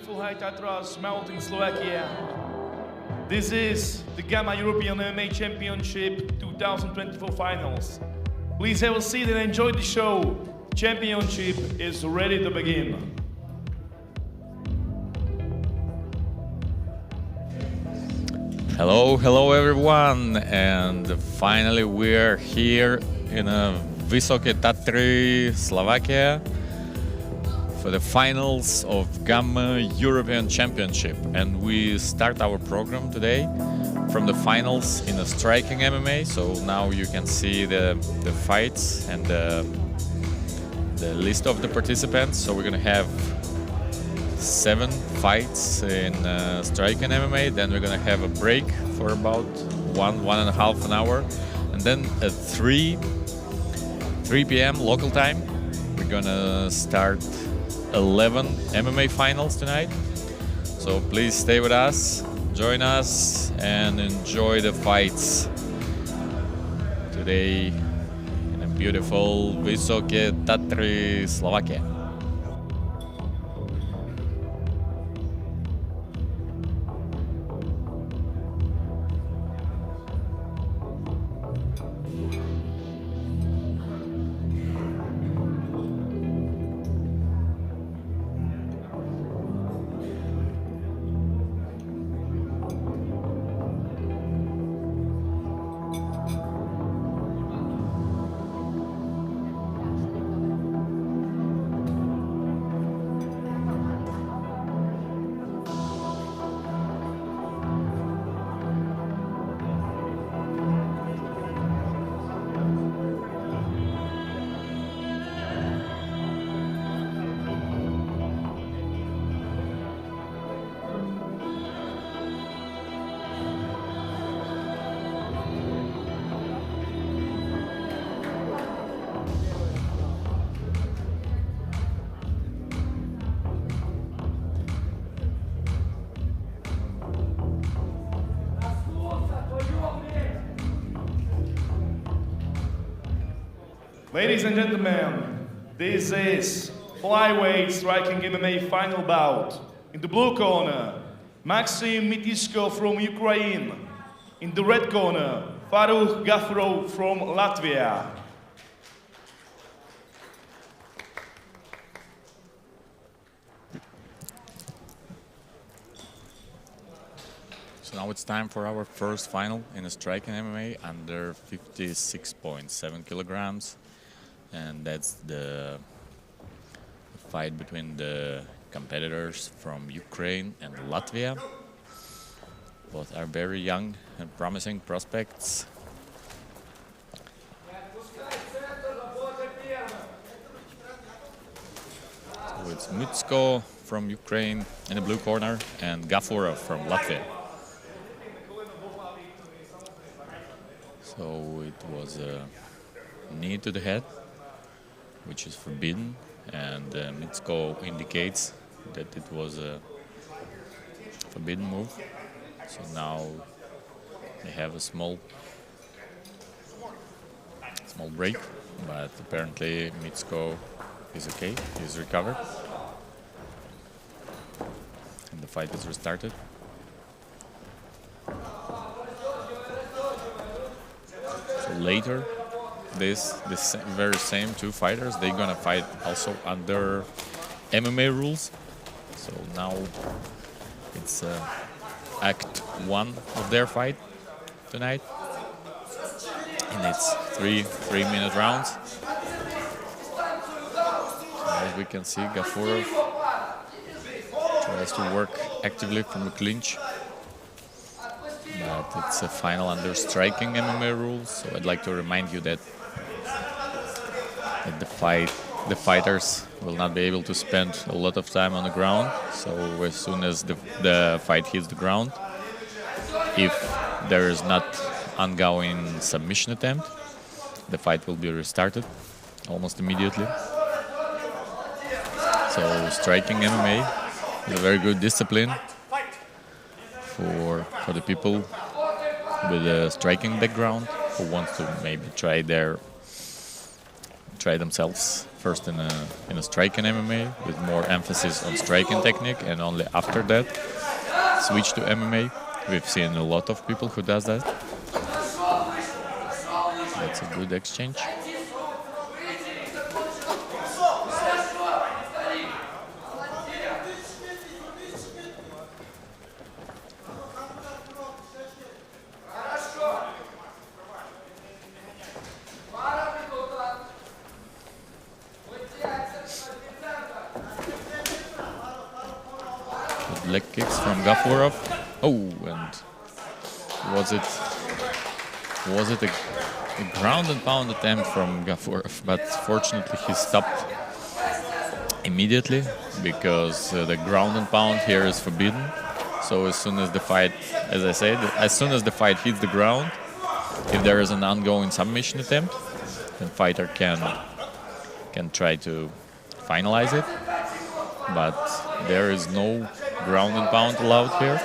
beautiful high Tatras mountain in Slovakia. This is the Gamma European MMA Championship 2024 Finals. Please have a seat and enjoy the show. Championship is ready to begin. Hello everyone, and finally we're here in Vysoké Tatry, Slovakia for the finals of Gamma European Championship, and we start our program today from the finals in a striking MMA. So now you can see the fights and the list of the participants. So we're gonna have 7 fights in striking MMA, then we're gonna have a break for about 1.5 hour, and then at 3 p.m. local time we're gonna start 11 MMA finals tonight. So please stay with us, join us, and enjoy the fights today in a beautiful Vysoké Tatry, Slovakia. Ladies and gentlemen, this is Flyweight striking MMA final bout. In the blue corner, Maxim Mitisko from Ukraine. In the red corner, Farukh Gafurov from Latvia. So now it's time for our first final in a striking MMA under 56.7 kilograms. And that's the fight between the competitors from Ukraine and Latvia. Both are very young and promising prospects. So it's Mutsko from Ukraine in the blue corner and Gafurov from Latvia. So it was a knee to the head, which is forbidden, and Mitsko indicates that it was a forbidden move. So now they have a small break, but apparently Mitsko is okay, he's recovered, and the fight is restarted. So later, this very same 2 fighters, they're gonna fight also under MMA rules. So now it's act 1 of their fight tonight, and it's 3-minute rounds. As we can see, Gafurov tries to work actively from the clinch, but it's a final under striking MMA rules. So I'd like to remind you that the fighters will not be able to spend a lot of time on the ground. So as soon as the fight hits the ground, if there is not ongoing submission attempt, the fight will be restarted almost immediately. So striking MMA is a very good discipline for the people with a striking background who want to maybe try themselves first in a striking MMA with more emphasis on striking technique, and only after that switch to MMA. We've seen a lot of people who does that. That's a good exchange. Leg kicks from Gafurov. Oh, and was it a ground and pound attempt from Gafurov? But fortunately, he stopped immediately because the ground and pound here is forbidden. So as soon as the fight, as I said, as soon as the fight hits the ground, if there is an ongoing submission attempt, then fighter can try to finalize it. But there is no ground and pound allowed here.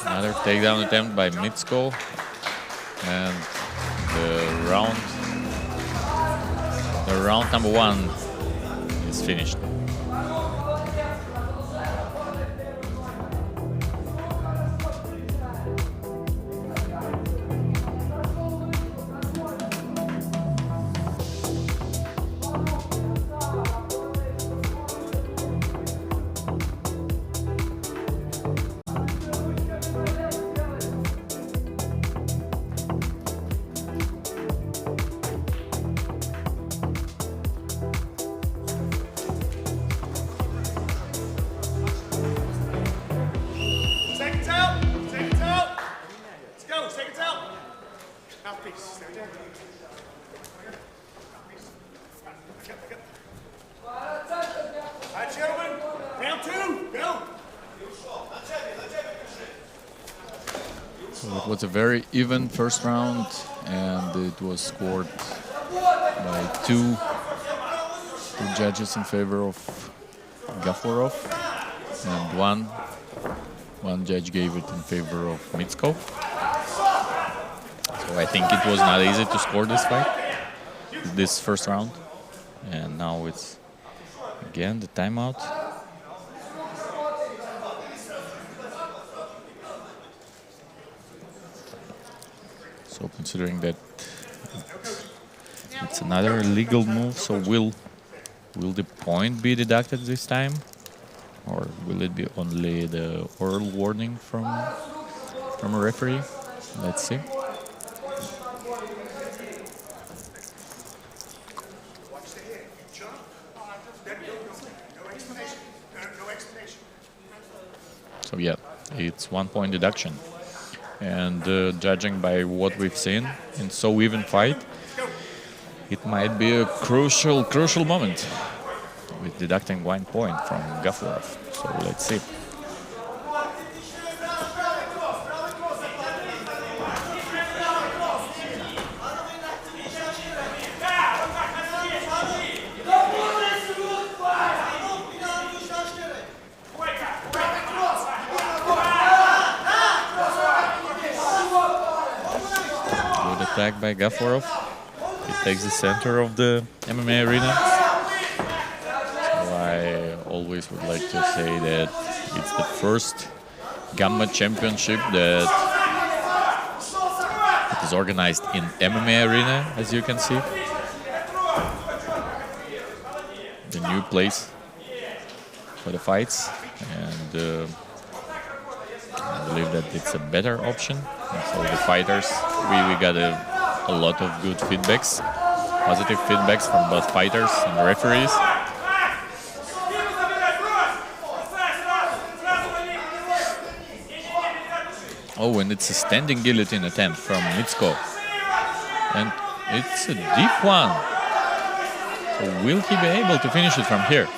Another takedown attempt by Mitsko, and the round number 1 is finished. It was a very even first round, and it was scored by two judges in favor of Gafurov, and one judge gave it in favor of Mitsko. So I think it was not easy to score this fight, this first round, and now it's again the timeout. So considering that it's another illegal move, so will the point be deducted this time, or will it be only the oral warning from a referee? Let's see. So yeah, it's 1 point deduction. And judging by what we've seen in so even fight, it might be a crucial moment with deducting 1 point from Gafurov. So let's see. Attack by Gafurov. He takes the center of the MMA arena. So I always would like to say that it's the first Gamma Championship that is organized in MMA arena, as you can see. The new place for the fights, and I believe that it's a better option. And so the fighters, we got a lot of good feedbacks, positive feedbacks from both fighters and the referees. Oh, and it's a standing guillotine attempt from Mitsko. And it's a deep one. So will he be able to finish it from here?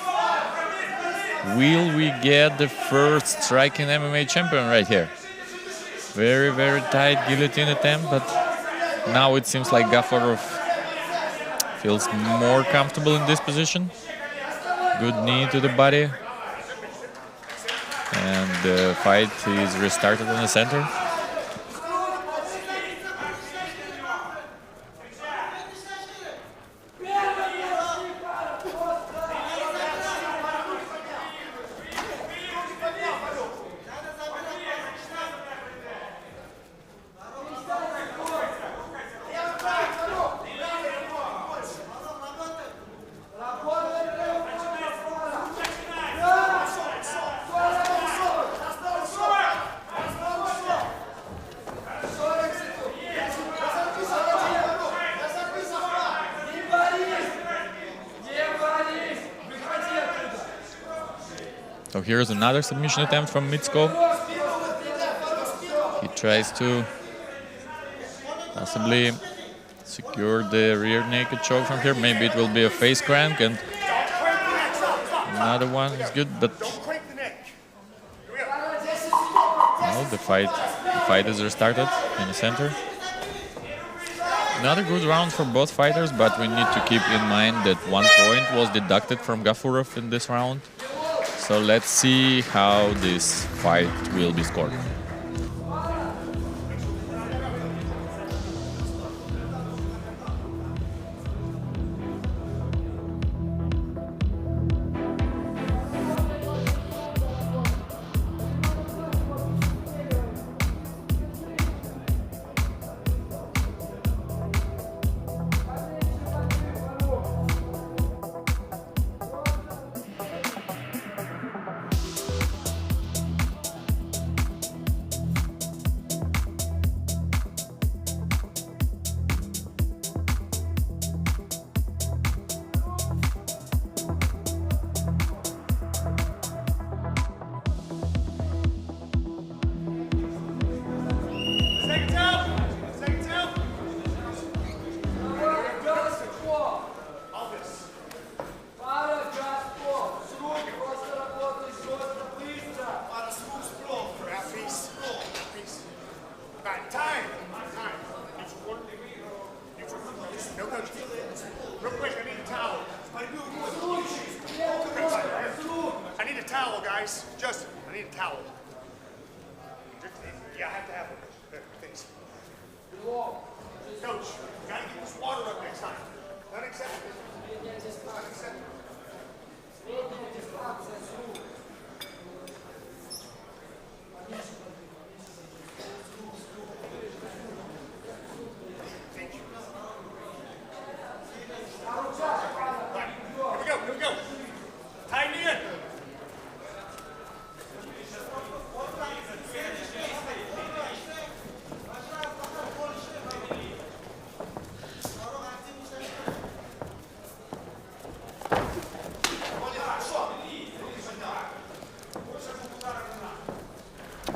Will we get the first striking MMA champion right here? Very, very tight guillotine attempt, but now it seems like Gaforov feels more comfortable in this position. Good knee to the body. And the fight is restarted in the center. So here's another submission attempt from Mitsko. He tries to possibly secure the rear naked choke from here. Maybe it will be a face crank, and another one is good, but no, the fight is restarted in the center. Another good round for both fighters, but we need to keep in mind that 1 point was deducted from Gaforov in this round. So let's see how this fight will be scored.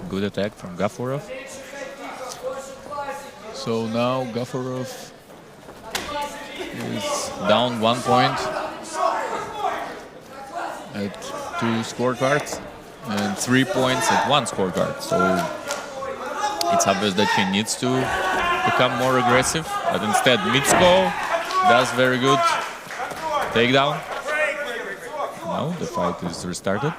Good attack from Gaforov. So now Gaforov is down 1 point at 2 scorecards and 3 points at 1 scorecard. So it's obvious that he needs to become more aggressive, but instead Mitsko does very good takedown. Now the fight is restarted.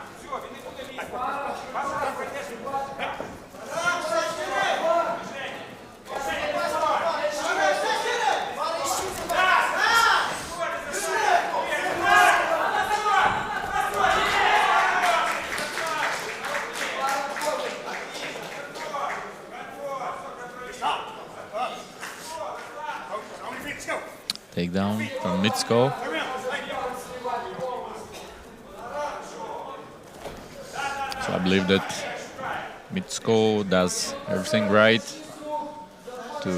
Takedown from Mitsko. So I believe that Mitsko does everything right to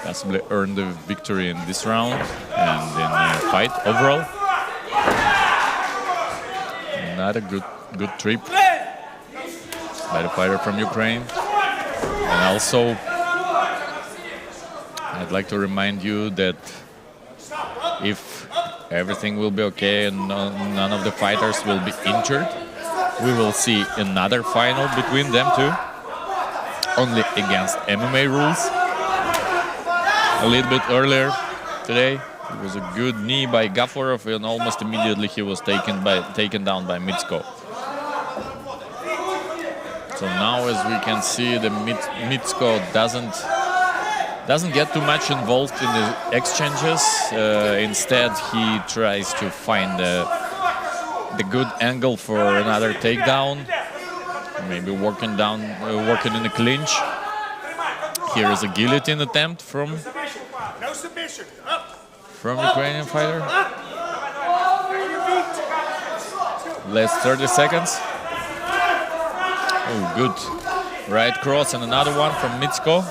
possibly earn the victory in this round and in the fight overall. Another good trip by the fighter from Ukraine. And also I'd like to remind you that if everything will be okay and none of the fighters will be injured, we will see another final between them two. only against MMA rules. A little bit earlier today, it was a good knee by Gaforov, and almost immediately he was taken down by Mitsko. So now, as we can see, the Mitsko doesn't get too much involved in the exchanges. Instead, he tries to find the good angle for another takedown. Maybe working in the clinch. Here is a guillotine attempt from Ukrainian fighter. Last 30 seconds. Oh, good right cross, and another one from Mitsko.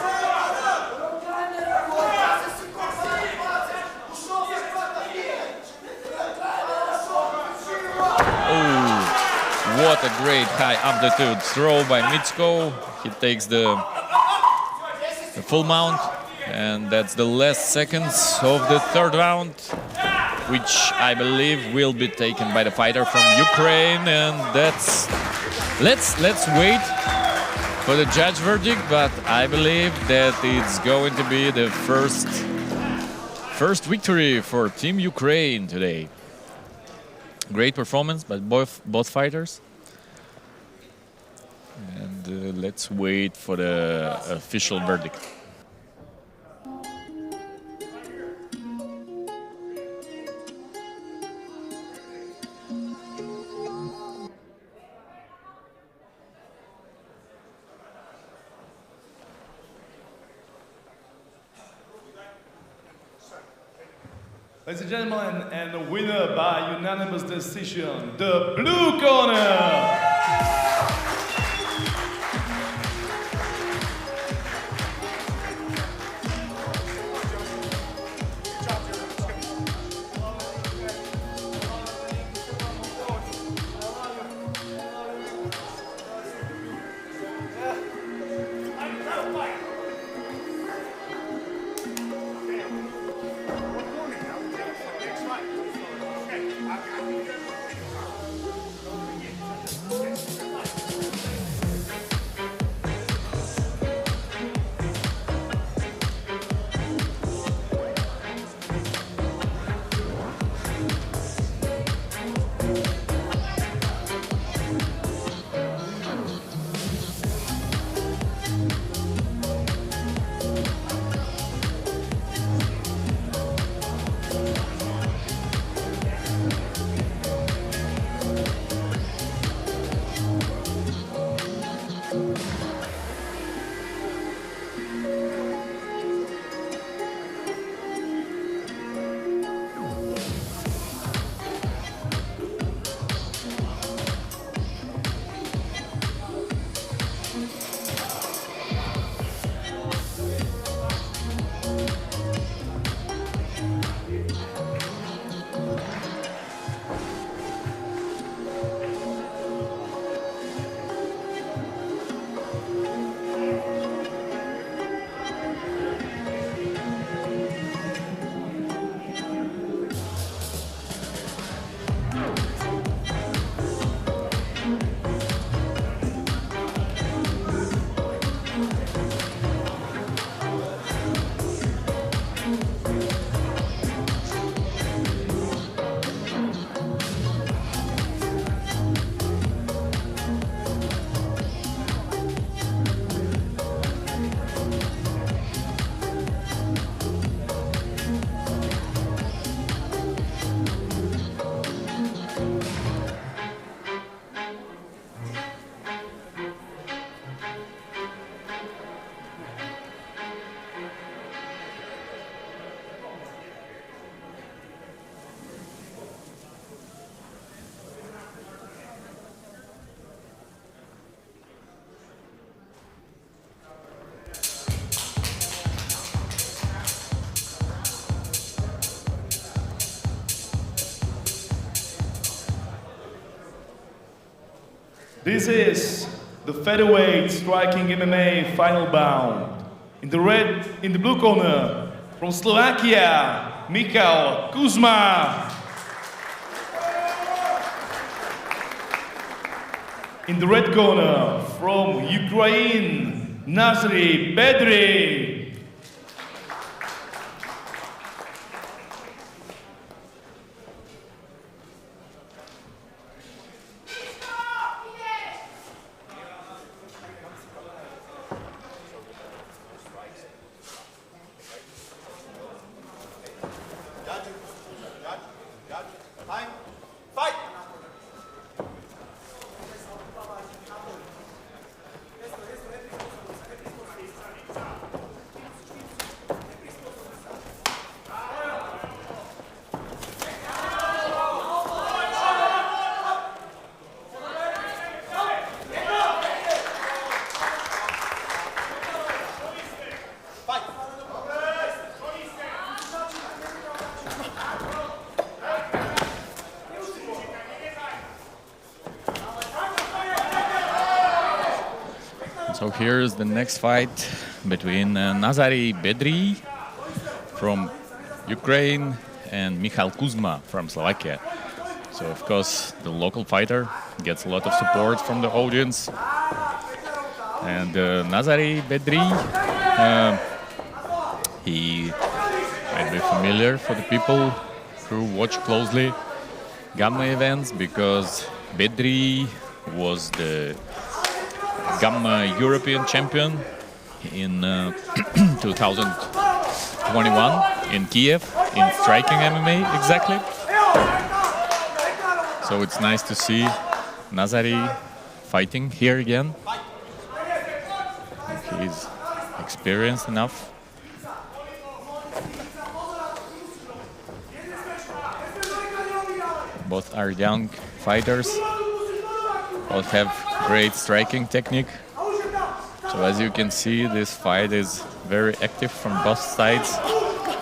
What a great high amplitude throw by Mitsko. He takes the full mount, and that's the last seconds of the third round, which I believe will be taken by the fighter from Ukraine. And let's wait for the judge verdict, but I believe that it's going to be the first victory for Team Ukraine today. Great performance by both fighters. And let's wait for the official verdict. Ladies and gentlemen, and the winner by unanimous decision, the blue corner. This is the Featherweight striking MMA final bout. In the blue corner, from Slovakia, Michal Kuzma. In the red corner, from Ukraine, Nazari Bedri. So here's the next fight between Nazari Bedri from Ukraine and Michal Kuzma from Slovakia. So of course the local fighter gets a lot of support from the audience. And Nazari Bedri, he might be familiar for the people who watch closely Gamma events, because Bedri was the Gamma European champion in 2021 in Kiev, in striking MMA exactly. So it's nice to see Nazari fighting here again. He's experienced enough. Both are young fighters. Both have great striking technique. So as you can see, this fight is very active from both sides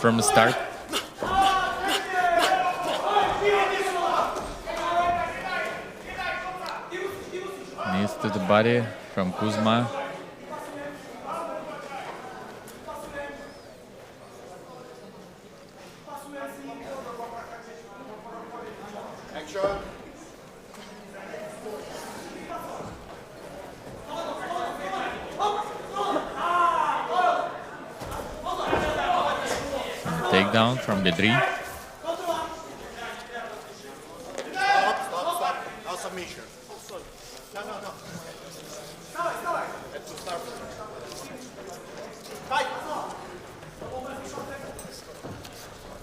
from the start. Knees to the body from Kuzma. Takedown from Bedri.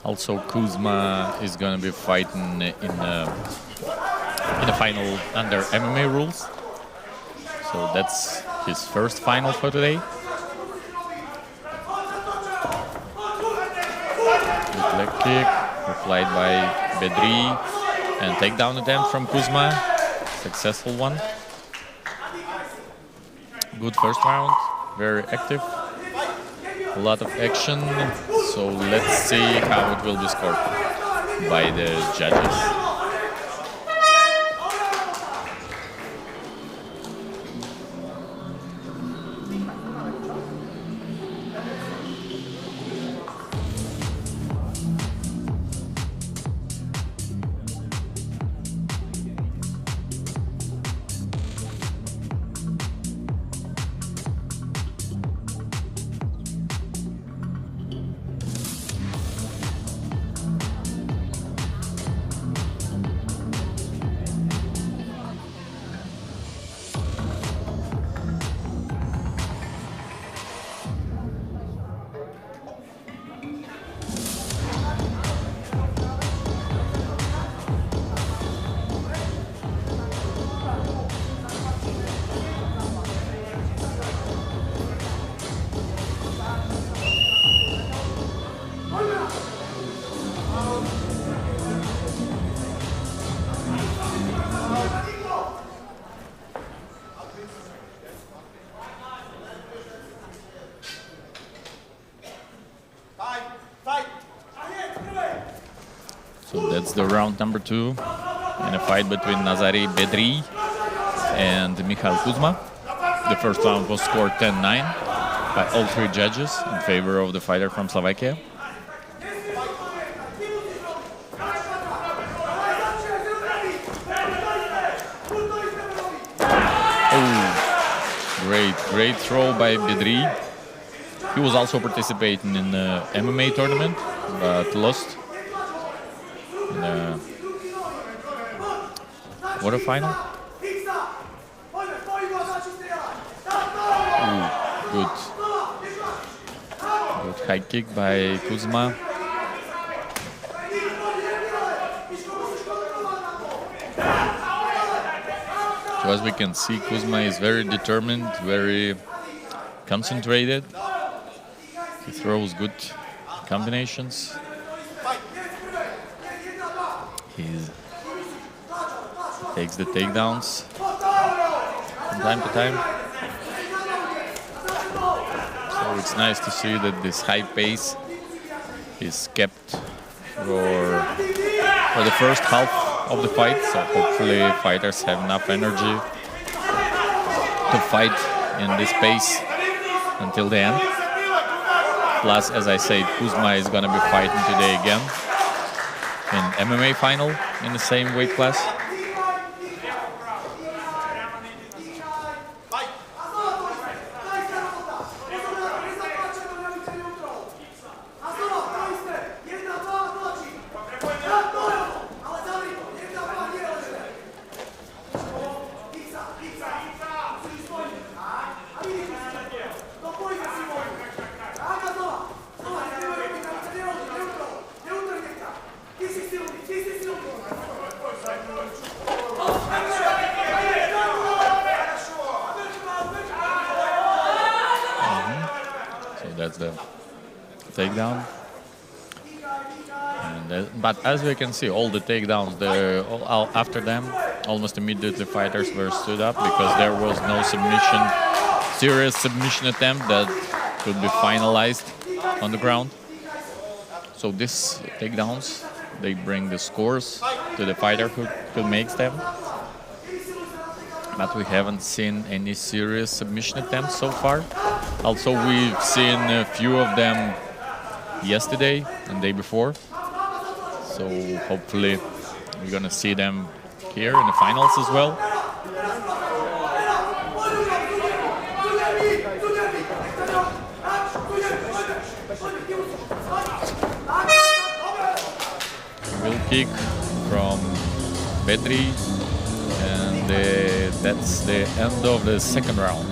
Also, Kuzma is going to be fighting in the final under MMA rules. So that's his first final for today. Leg kick, replied by Bedri, and takedown attempt from Kuzma. Successful one. Good first round, very active. A lot of action. So let's see how it will be scored by the judges. So that's the round number 2 in a fight between Nazari Bedri and Michal Kuzma. The first round was scored 10-9 by all 3 judges in favor of the fighter from Slovakia. Great throw by Bedri. He was also participating in the MMA tournament, but lost in the quarterfinal. Ooh, good high kick by Kuzma. So as we can see, Kuzma is very determined, very concentrated. He throws good combinations. He takes the takedowns from time to time. So it's nice to see that this high pace is kept for the first half of the fight. So hopefully fighters have enough energy to fight in this pace until the end. Plus, as I said, Kuzma is going to be fighting today again in MMA final in the same weight class. That's the takedown. But as we can see, all the takedowns, after them, almost immediately fighters were stood up because there was no serious submission attempt that could be finalized on the ground. So these takedowns, they bring the scores to the fighter who makes them. But we haven't seen any serious submission attempts so far. Also, we've seen a few of them yesterday and the day before. So hopefully we're gonna see them here in the finals as well. Real kick from Bedri, and that's the end of the second round.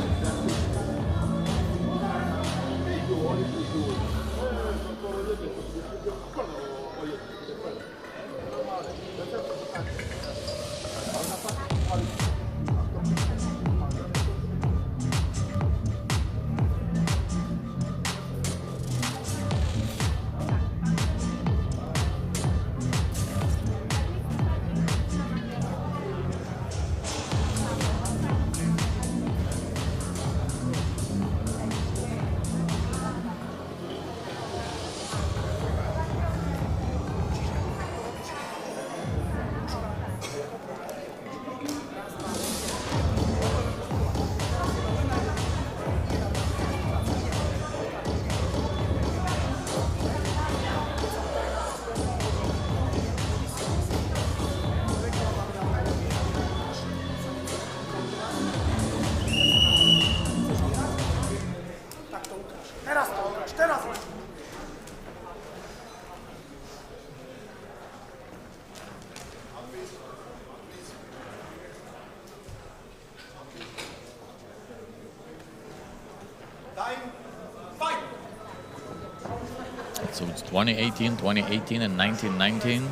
So it's 2018, 2018, and 1919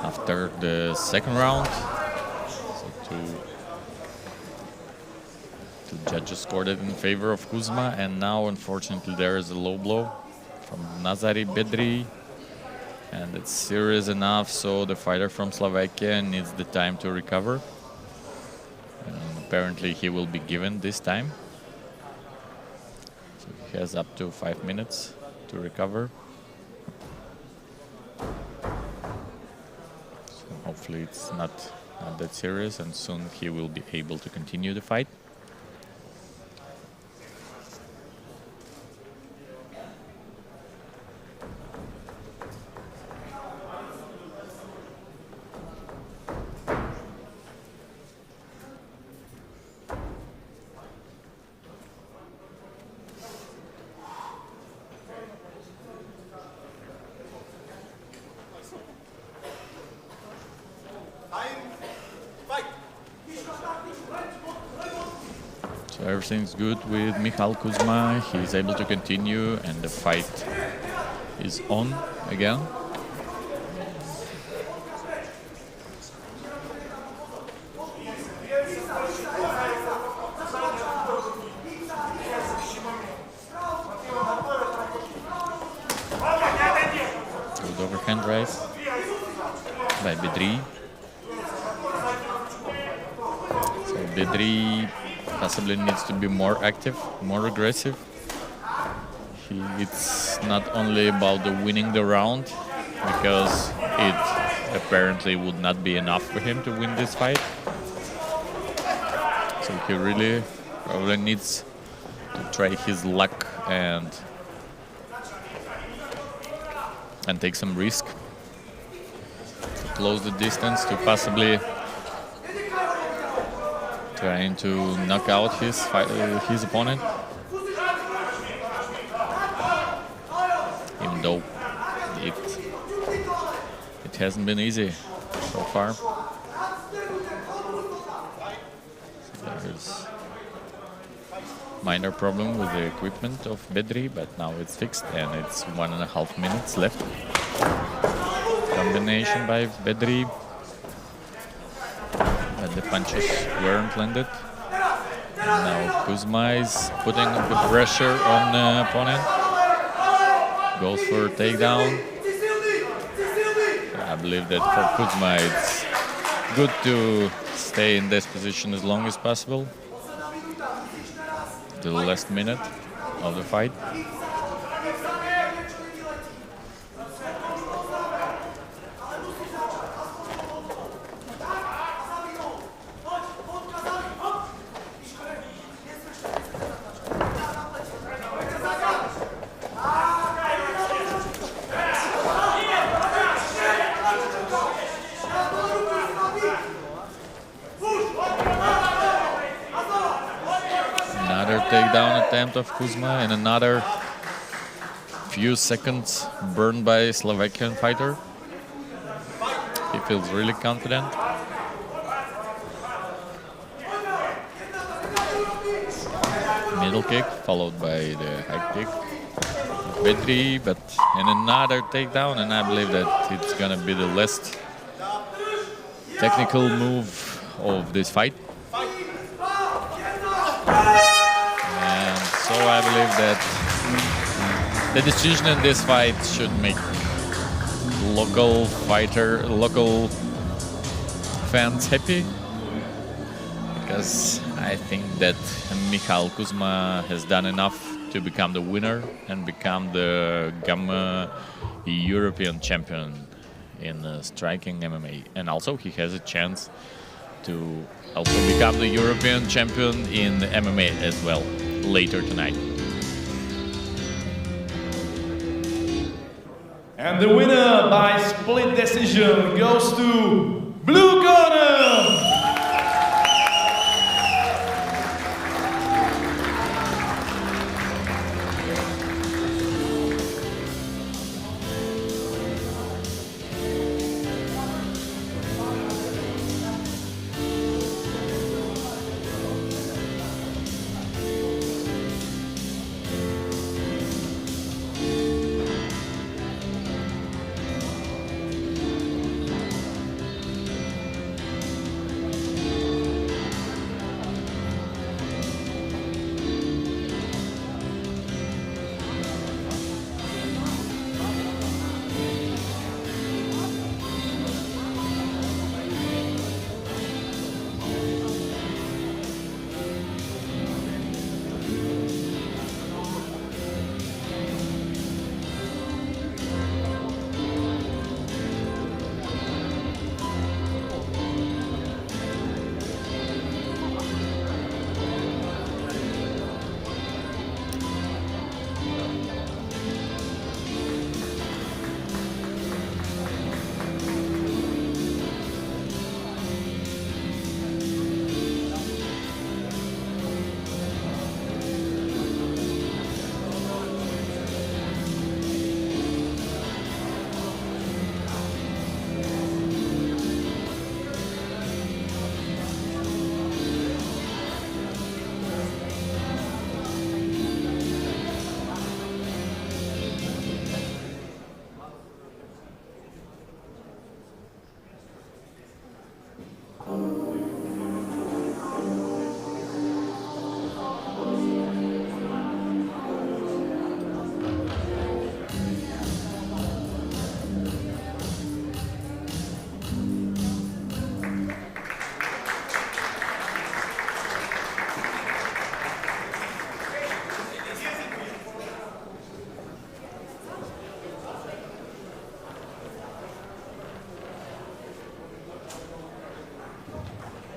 after the second round. So two judges scored it in favor of Kuzma, and now unfortunately there is a low blow from Nazari Bedri, and it's serious enough, so the fighter from Slovakia needs the time to recover. And apparently he will be given this time. So he has up to 5 minutes to recover. So hopefully it's not that serious, and soon he will be able to continue the fight. everything's good with Michal Kuzma. He's able to continue, and the fight is on again. Good overhand right by Bedri. So Bedri possibly needs to be more active, more aggressive. It's not only about the winning the round, because it apparently would not be enough for him to win this fight. So he really probably needs to try his luck and take some risk to close the distance, to possibly trying to knock out his opponent. Even though it hasn't been easy so far. There's minor problem with the equipment of Bedri, but now it's fixed and it's 1.5 minutes left. Combination by Bedri, but the punches weren't landed. Now Kuzma is putting the pressure on the opponent. Goes for a takedown. I believe that for Kuzma it's good to stay in this position as long as possible. The last minute of the fight. Takedown attempt of Kuzma, and another few seconds burned by Slovakian fighter. He feels really confident. Middle kick followed by the high kick of Bedri, but and another takedown, and I believe that it's gonna be the last technical move of this fight. So I believe that the decision in this fight should make local fans happy, because I think that Michal Kuzma has done enough to become the winner and become the GAMMA European champion in striking MMA. And also he has a chance to also become the European champion in MMA as well later tonight. And the winner by split decision goes to blue corner.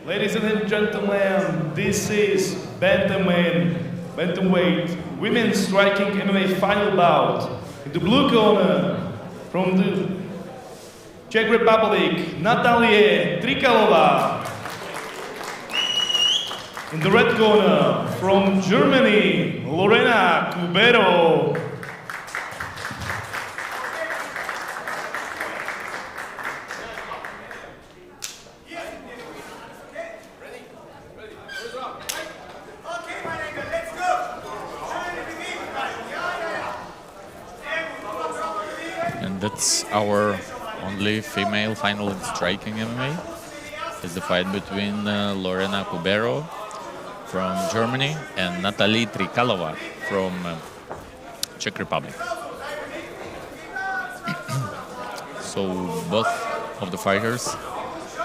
Ladies and gentlemen, this is bantamweight women's striking MMA final bout. In the blue corner, from the Czech Republic, Natalie Trikalova. In the red corner, from Germany, Lorena Cubero. And that's our only female final in striking MMA. It's the fight between Lorena Cubero from Germany and Natalie Trikalova from Czech Republic. So both of the fighters,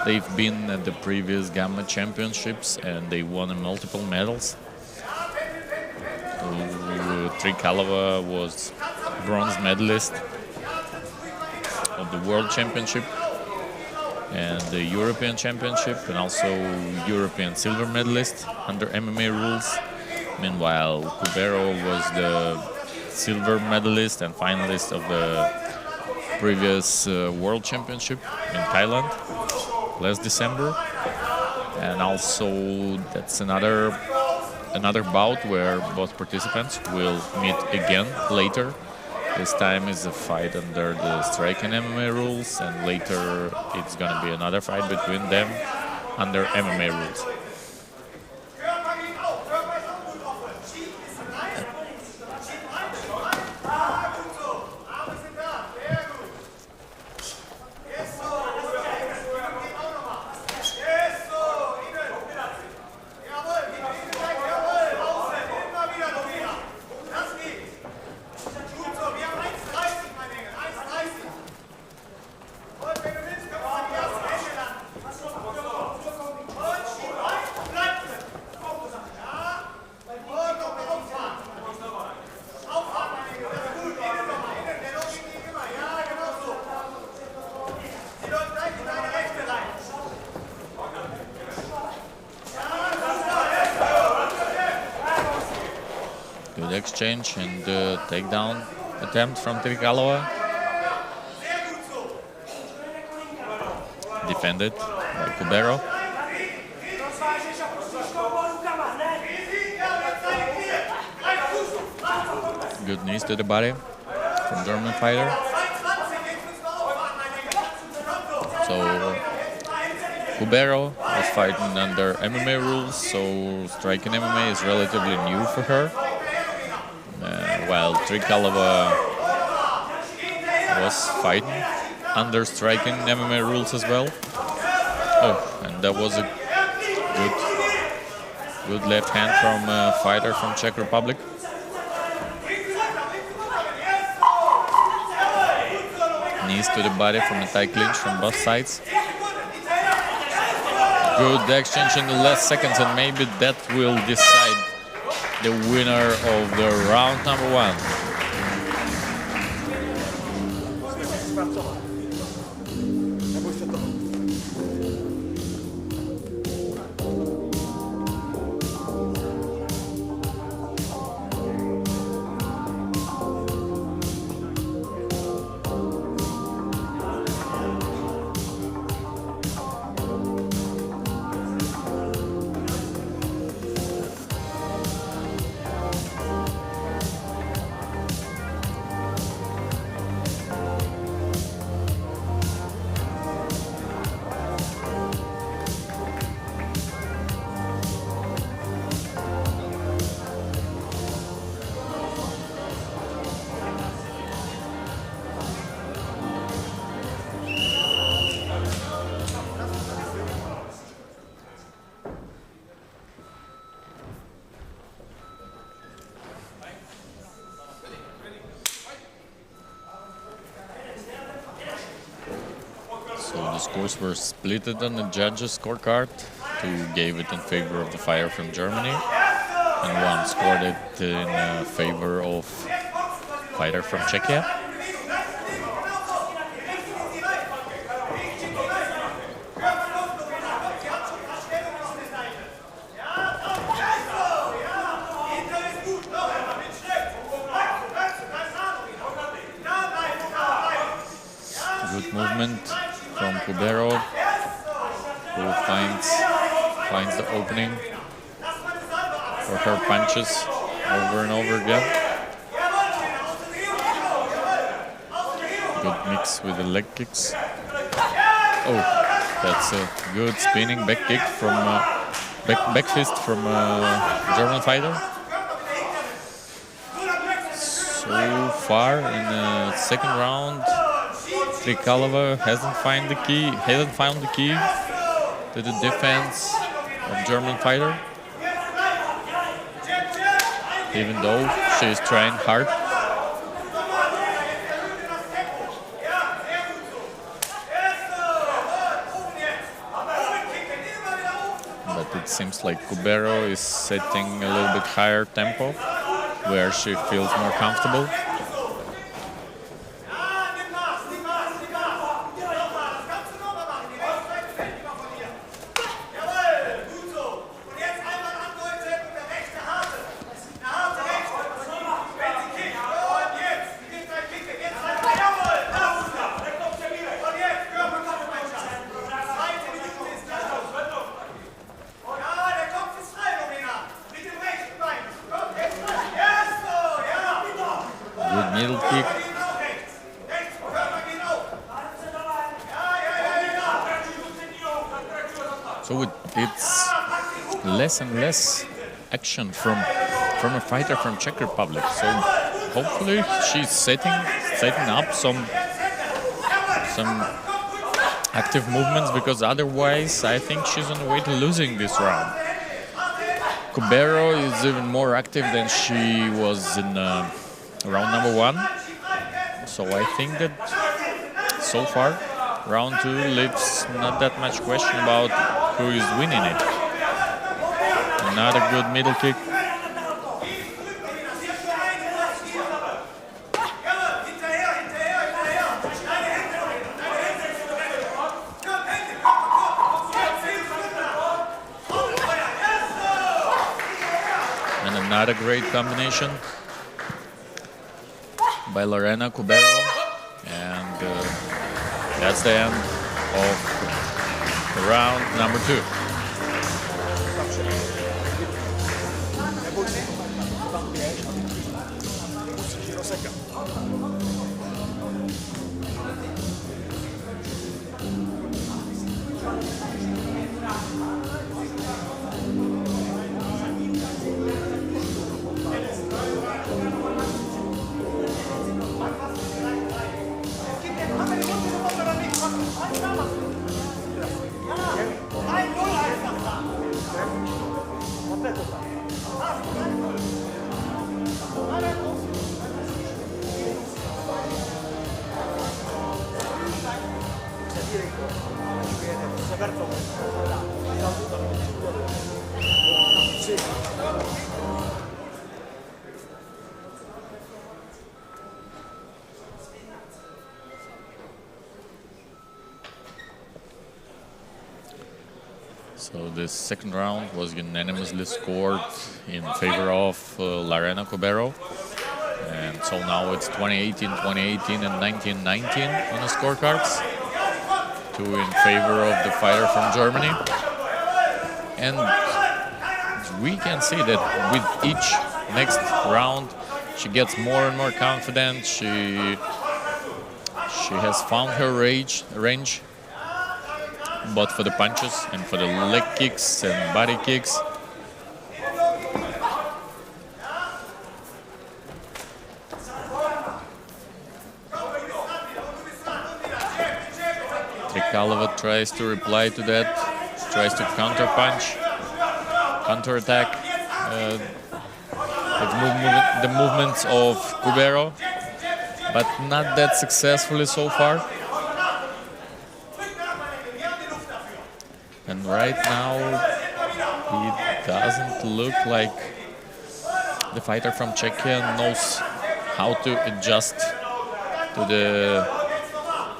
they've been at the previous Gamma Championships and they won multiple medals. Trikalova was bronze medalist of the World Championship and the European Championship, and also European silver medalist under MMA rules. Meanwhile, Cubero was the silver medalist and finalist of the previous World Championship in Thailand last December. And also that's another bout where both participants will meet again later. This time is a fight under the striking MMA rules, and later it's going to be another fight between them under MMA rules. Good exchange and takedown attempt from Trikalova. Defended by Cubero. Good knees to the body from German fighter. So Cubero was fighting under MMA rules, so striking MMA is relatively new for her. While Trikalova was fighting under striking MMA rules as well. Oh, and that was a good left hand from a fighter from Czech Republic. Knees to the body from a tight clinch from both sides. Good exchange in the last seconds, and maybe that will decide the winner of the round number one. So the scores were split on the judges' scorecard. Two gave it in favor of the fighter from Germany, and one scored it in favor of fighter from Czechia. Good movement from Cubero, who finds the opening for her punches over and over again. Good mix with the leg kicks. Oh, that's a good spinning back kick from back fist from German fighter. So far in the second round, Trikalova hasn't found the key to the defense of German fighter, even though she is trying hard. But it seems like Cubero is setting a little bit higher tempo, where she feels more comfortable. Middle kick. So it's less and less action from a fighter from Czech Republic. So hopefully she's setting up some active movements, because otherwise I think she's on the way to losing this round. Cubero is even more active than she was in round number 1. So I think that so far round 2 leaves not that much question about who is winning it. Another good middle kick. And another great combination by Lorena Cubero, and that's the end of round number 2. So this second round was unanimously scored in favor of Lorena Cubero. And so now it's 2018, 2018, and 1919 on the scorecards. 2 in favor of the fighter from Germany. And we can see that with each next round, she gets more and more confident. She has found her range, both for the punches and for the leg kicks and body kicks. Trikalova tries to reply to that, tries to counter-punch, counter-attack the movements of Cubero, but not that successfully so far. And right now, it doesn't look like the fighter from Czechia knows how to adjust to the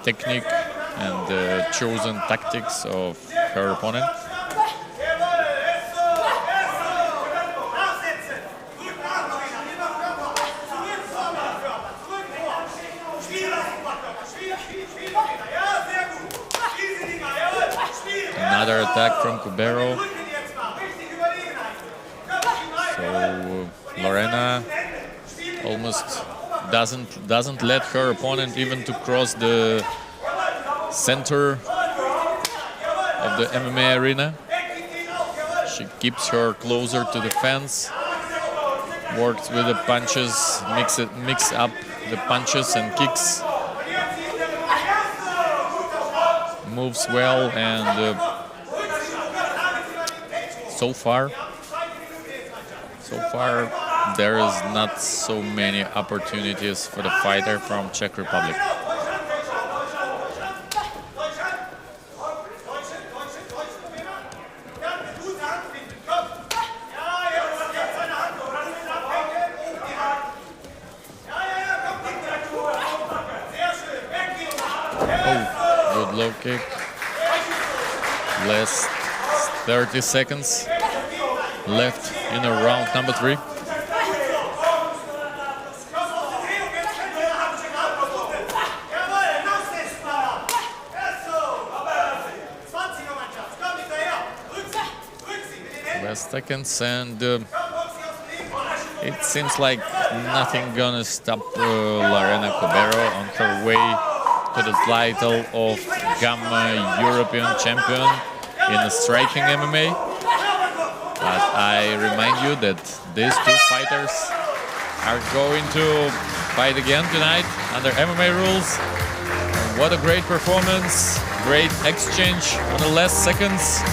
technique and the chosen tactics of her opponent. Another attack from Kubero. So Lorena almost doesn't let her opponent even to cross the center of the MMA arena. She keeps her closer to the fence, works with the punches, mix up the punches and kicks, moves well, and so far there is not so many opportunities for the fighter from Czech Republic. Good low kick. Last 30 seconds left in a round number 3. Last seconds, and it seems like nothing gonna stop Lorena Kubero on her way to the title of Gamma European Champion in the striking MMA. But I remind you that these two fighters are going to fight again tonight under MMA rules. And what a great performance, great exchange on the last seconds.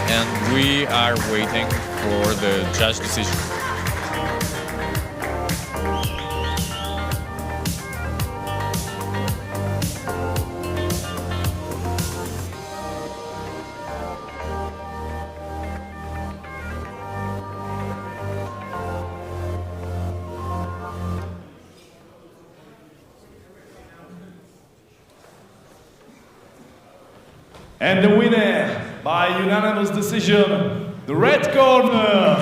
And we are waiting for the judge decision. And the winner by unanimous decision, the red corner.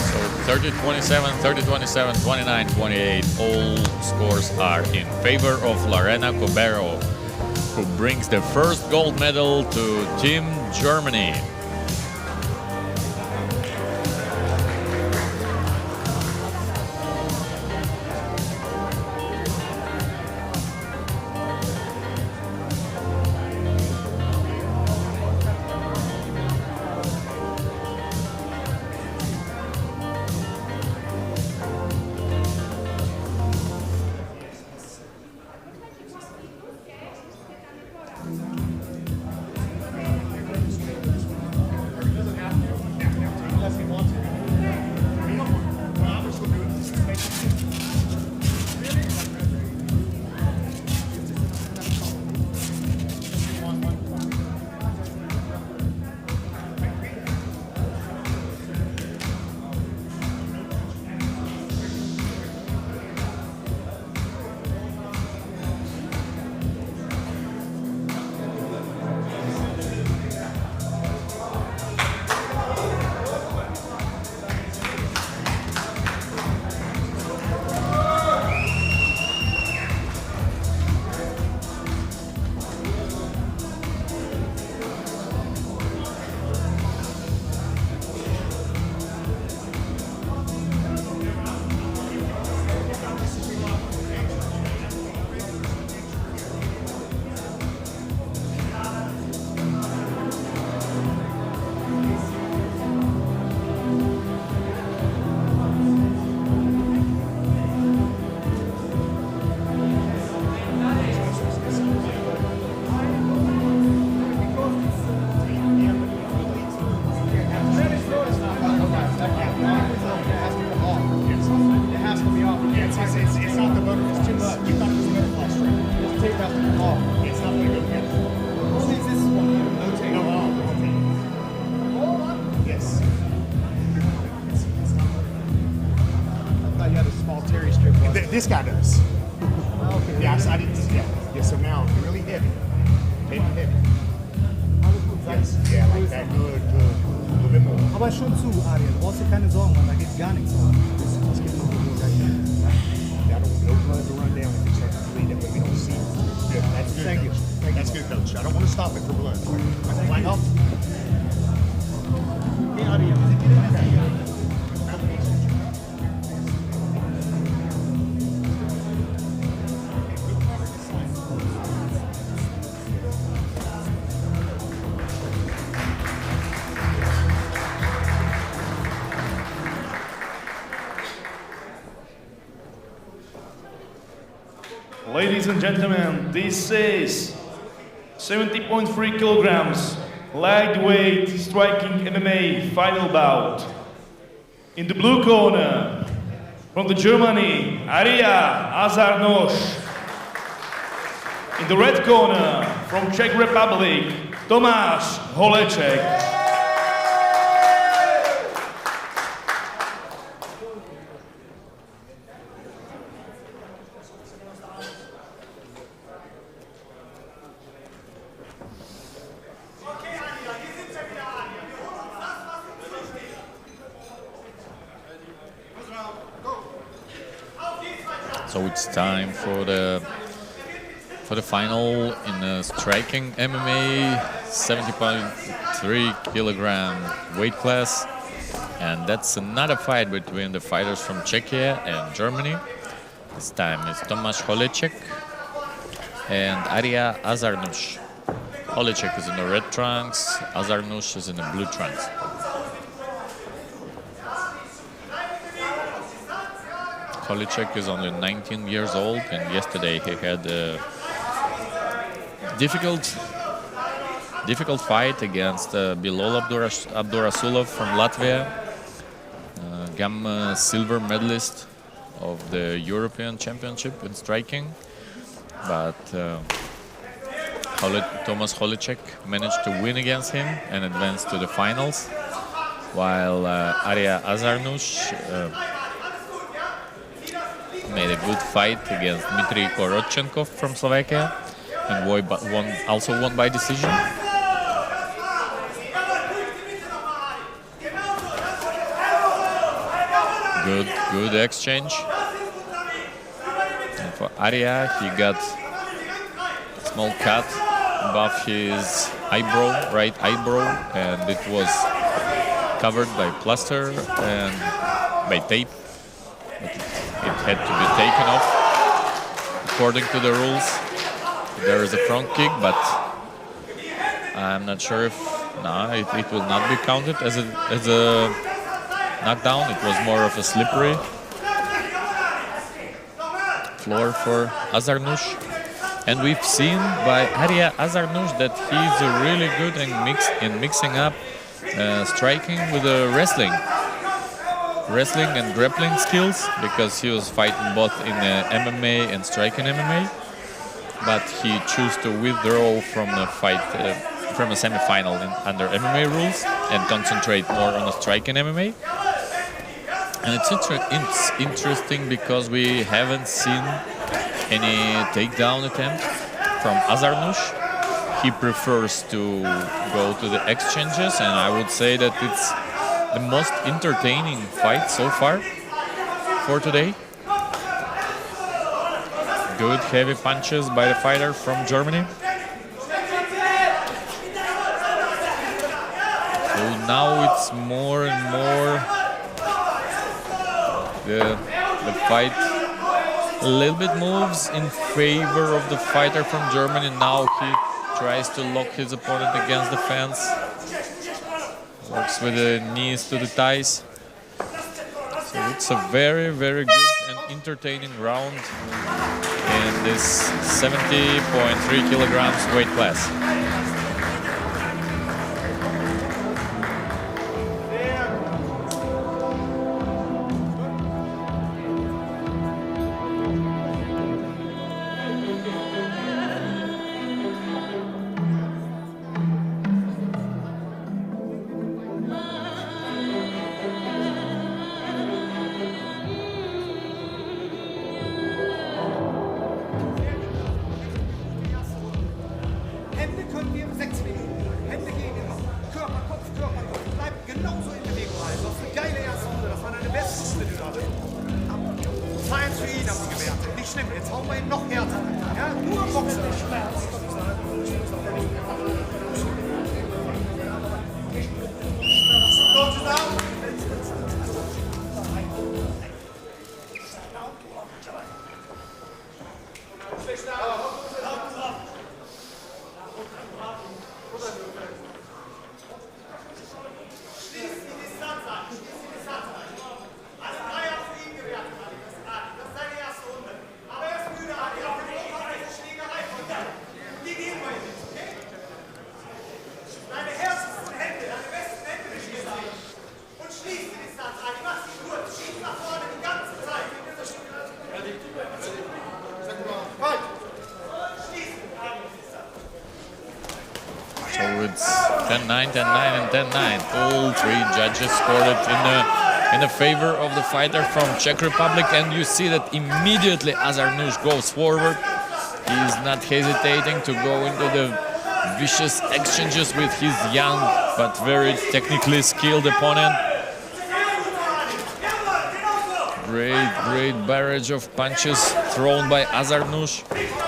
So 30-27, 30-27, 29-28, all scores are in favor of Lorena Kubero, who brings the first gold medal to Team Germany. This guy does. Yeah, I didn't. Yeah, so now really heavy. Heavy. Yes. Yeah, like that. Good. A little bit more. Aber schon zu, Adrian. Du brauchst dir keine Sorgen machen, da geht gar nichts. Das geht nur right here. Yeah, I don't want no blood to run down if it starts to bleed. That way we don't see it. Good. That's good. Thank you. That's good, coach. I don't want to stop it for blood. Flag off. Hey, Adrian, wir sind wieder in der Nähe. Ladies and gentlemen, this is 70.3 kilograms lightweight striking MMA final bout. In the blue corner, from the Germany, Aria Azarnosh. In the red corner, from Czech Republic, Tomáš Holeček. So it's time for the final in the striking MMA 70.3 kilogram weight class, and that's another fight between the fighters from Czechia and Germany. This time it's Tomáš Holeček and Aria Azarnush. Holeček is in the red trunks, Azarnush is in the blue trunks. Holeček is only 19 years old, and yesterday he had a difficult fight against Bilal Abdurasulov from Latvia, GAMMA silver medalist of the European Championship in striking. But Tomáš Holeček managed to win against him and advance to the finals, while Aria Azarnush made a good fight against Dmitry Korotchenkov from Slovakia and also won by decision. Good exchange. And for Aria, he got a small cut above his eyebrow, right eyebrow, and it was covered by plaster and by tape. But it had to be taken off according to the rules. There is a front kick, but I'm not sure if it will not be counted as a knockdown. It was more of a slippery floor for Azarnush, and we've seen by Aria Azarnush that he's really good in mixing up striking with wrestling and grappling skills, because he was fighting both in MMA and striking MMA, but he chose to withdraw from the fight from a semi-final under MMA rules and concentrate more on the striking MMA. And it's interesting because we haven't seen any takedown attempt from Azarnush. He prefers to go to the exchanges, and I would say that it's the most entertaining fight so far for today. Good heavy punches by the fighter from Germany. So now it's more and more the fight a little bit moves in favor of the fighter from Germany. Now he tries to lock his opponent against the fence. Works with the knees to the thighs. So it's a very, very good and entertaining round in this 70.3 kilograms weight class. 2-1 für ihn haben sie gewertet. Nicht schlimm, jetzt hauen wir ihn noch härter. Ja, nur Boxen. So zusammen. So it's 10-9, 10-9, and 10-9. All three judges scored it in the favor of the fighter from Czech Republic, and you see that immediately Azarnush goes forward. He's not hesitating to go into the vicious exchanges with his young but very technically skilled opponent. Great barrage of punches thrown by Azarnush,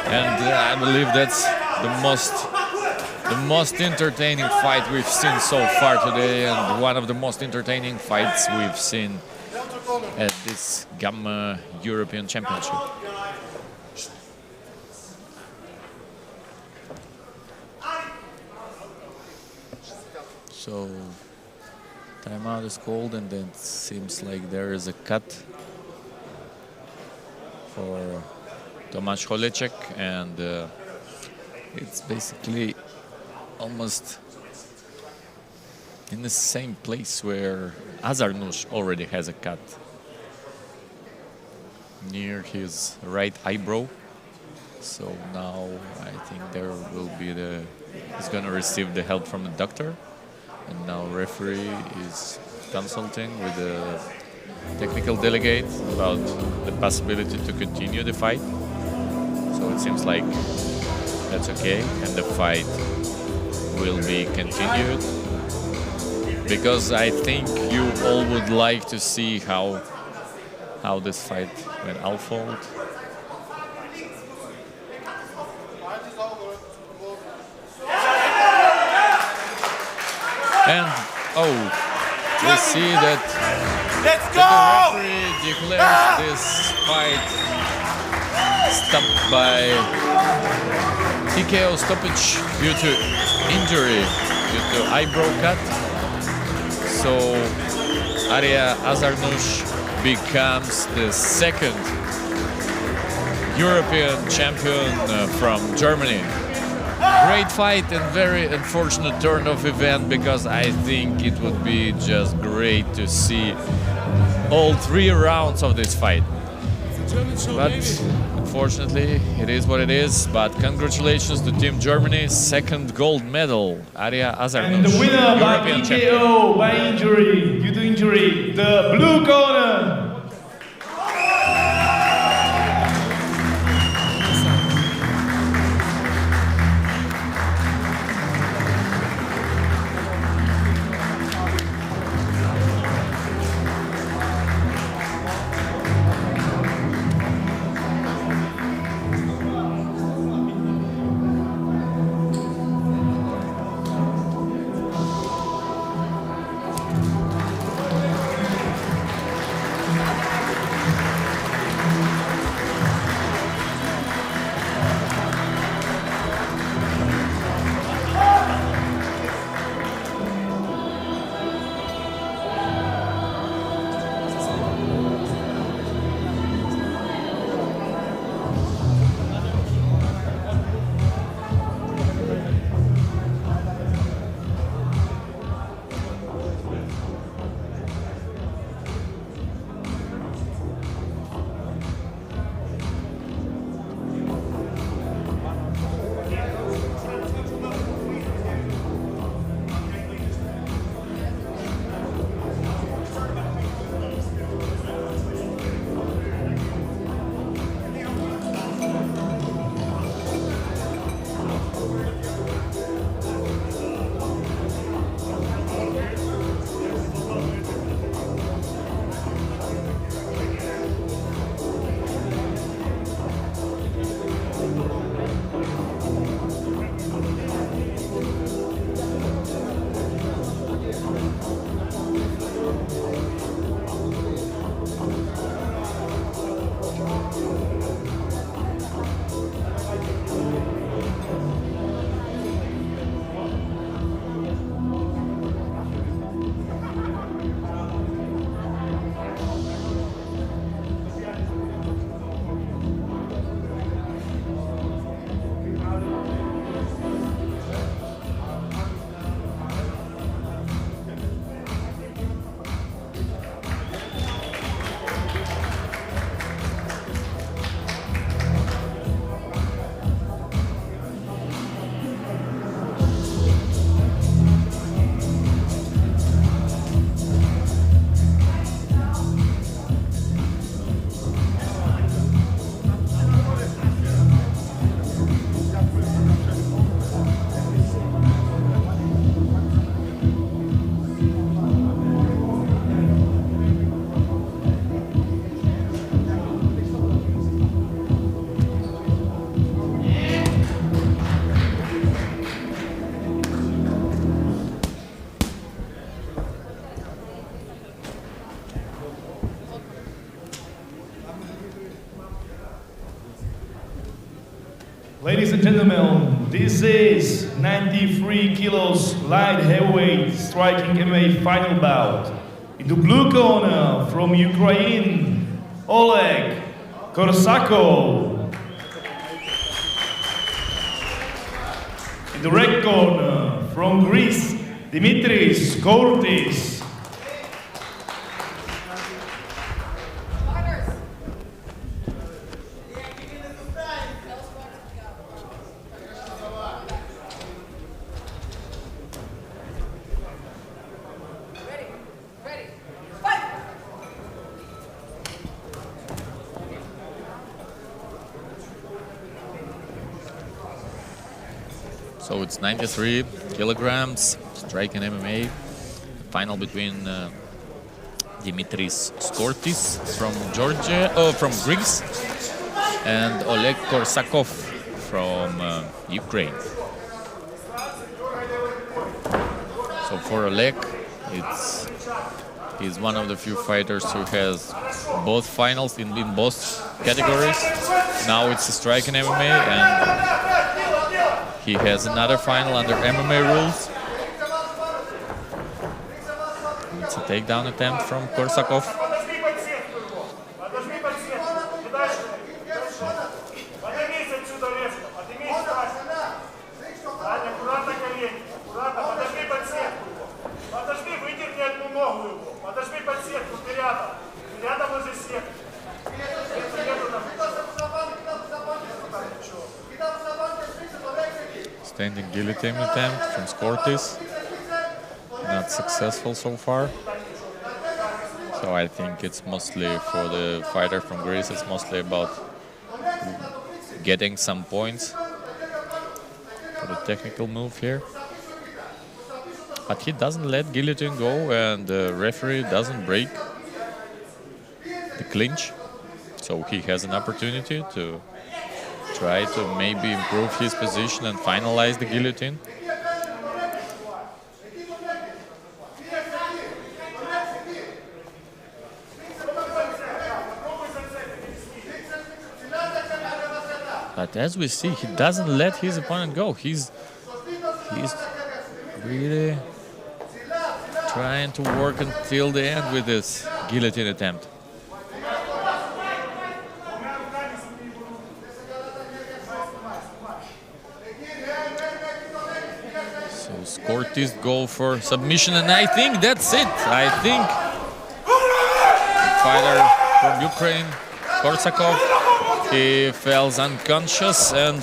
and I believe that's the most entertaining fight we've seen so far today, and one of the most entertaining fights we've seen at this Gamma European Championship. So timeout is called, and then it seems like there is a cut for Tomáš Holecek, and it's basically almost in the same place where Azarnush already has a cut near his right eyebrow. So now I think there will be he's gonna receive the help from the doctor, and now referee is consulting with the technical delegate about the possibility to continue the fight. So it seems like that's okay, and the fight will be continued, because I think you all would like to see how this fight will unfold. And we see that the referee declares this fight stopped by TKO stoppage due to injury, due to eyebrow cut. So Arya Azarnush becomes the second European champion from Germany. Great fight and very unfortunate turn of event, because I think it would be just great to see all 3 rounds of this fight. But unfortunately, it is what it is. But congratulations to Team Germany, second gold medal, Arya Azarnush, And the winner by European TKO champion. by injury, due to injury, the blue corner. Ladies and gentlemen, this is 93 kilos light heavyweight striking MMA final bout. In the blue corner from Ukraine, Oleg Korsakov. In the red corner from Greece, Dimitris Kortis. So it's 93 kilograms, striking MMA. Final between Dimitris Kortis from from Greece, and Oleg Korsakov from Ukraine. So for Oleg, he's one of the few fighters who has both finals in both categories. Now it's a striking MMA, and he has another final under MMA rules. It's a takedown attempt from Korsakov. Standing guillotine attempt from Kortis. Not successful so far. So I think it's mostly for the fighter from Greece, it's mostly about getting some points for the technical move here. But he doesn't let guillotine go, and the referee doesn't break the clinch. So he has an opportunity to try to maybe improve his position and finalize the guillotine. But as we see, he doesn't let his opponent go. He's really trying to work until the end with this guillotine attempt. So Kortis go for submission, and I think that's it. I think the fighter from Ukraine, Korsakov, he fell unconscious, and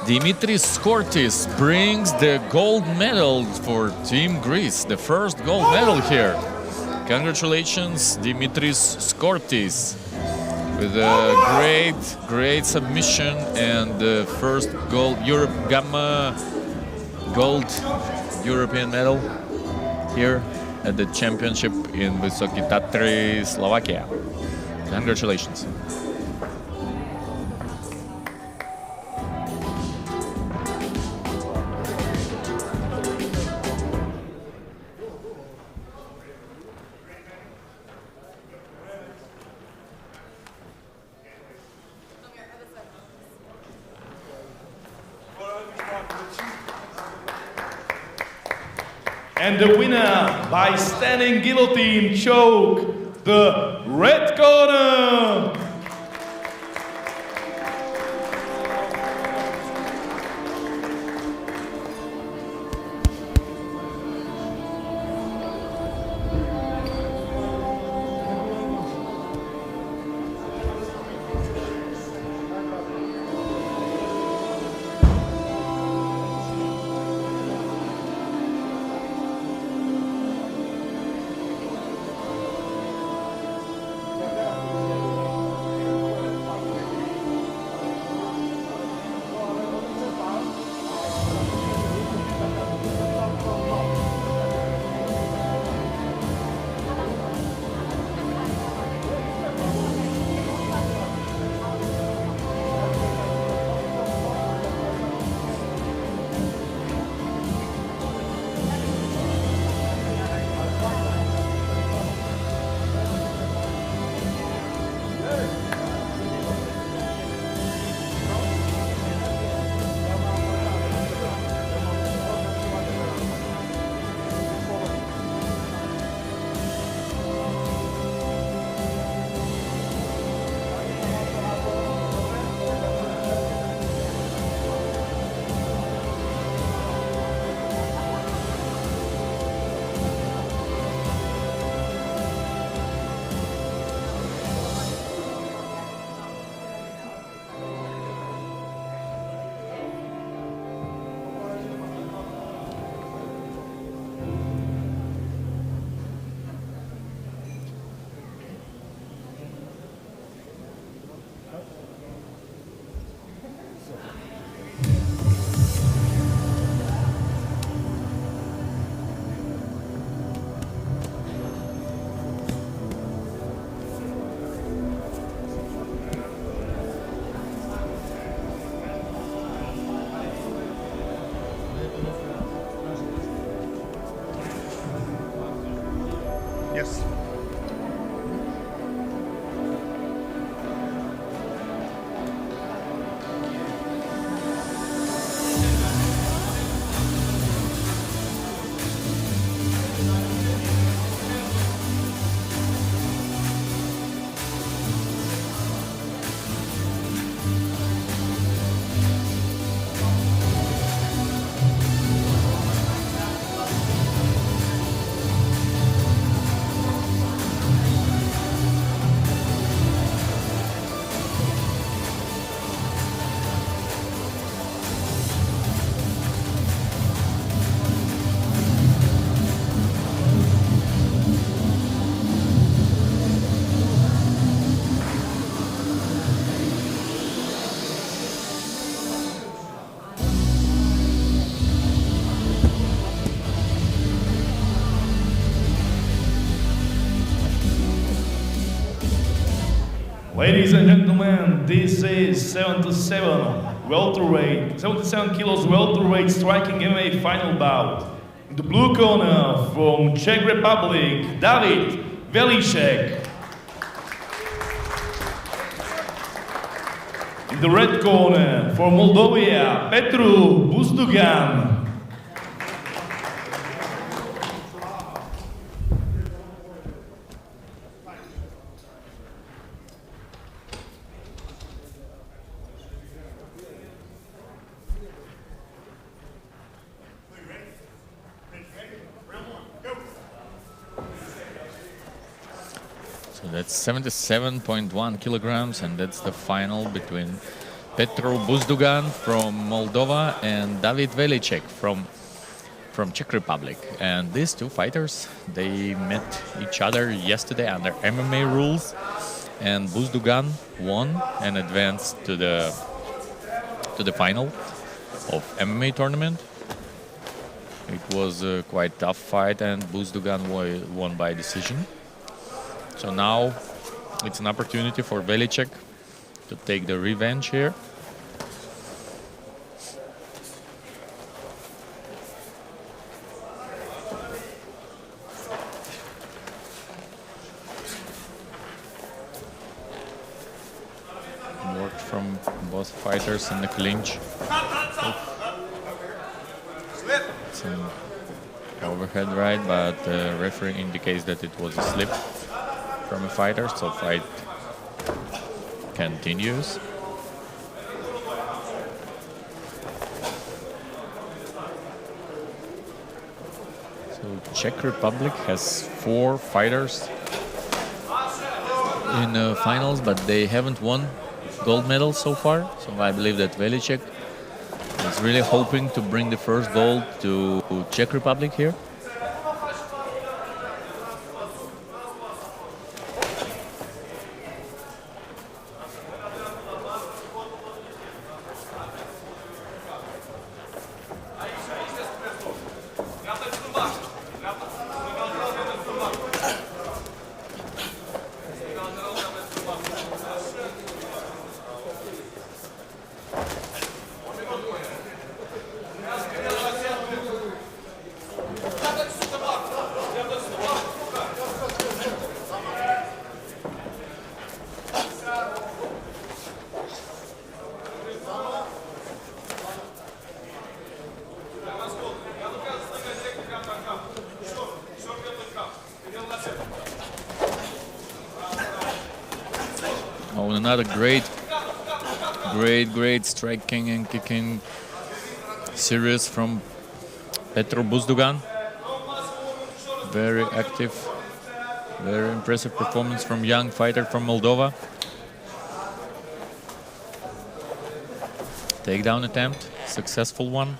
Dimitris Kortis brings the gold medal for Team Greece, the first gold medal here. Congratulations, Dimitris Kortis, with a great submission and the first gold Gamma gold European medal here at the championship in Vysoké Tatry, Slovakia. Congratulations. And the winner by standing guillotine choke, the red corner. Yes. Ladies and gentlemen, this is 77 welterweight, 77 kilos welterweight striking MMA final bout. In the blue corner from Czech Republic, David Velicek. In the red corner from Moldova, Petru Buzdugan. So that's 77.1 kilograms, and that's the final between Petru Buzdugan from Moldova and David Velicek from Czech Republic. And these two fighters, they met each other yesterday under MMA rules, and Buzdugan won and advanced to the final of MMA tournament. It was a quite tough fight, and Buzdugan won by decision. So now it's an opportunity for Velicek to take the revenge here. Worked from both fighters in the clinch. Some overhead right, but the referee indicates that it was a slip from a fighter, so fight continues. So Czech Republic has 4 fighters in finals, but they haven't won gold medals so far. So I believe that Velicek is really hoping to bring the first gold to Czech Republic here. Oh, another great striking and kicking series from Petru Buzdugan. Very active, very impressive performance from young fighter from Moldova. Takedown attempt, successful one.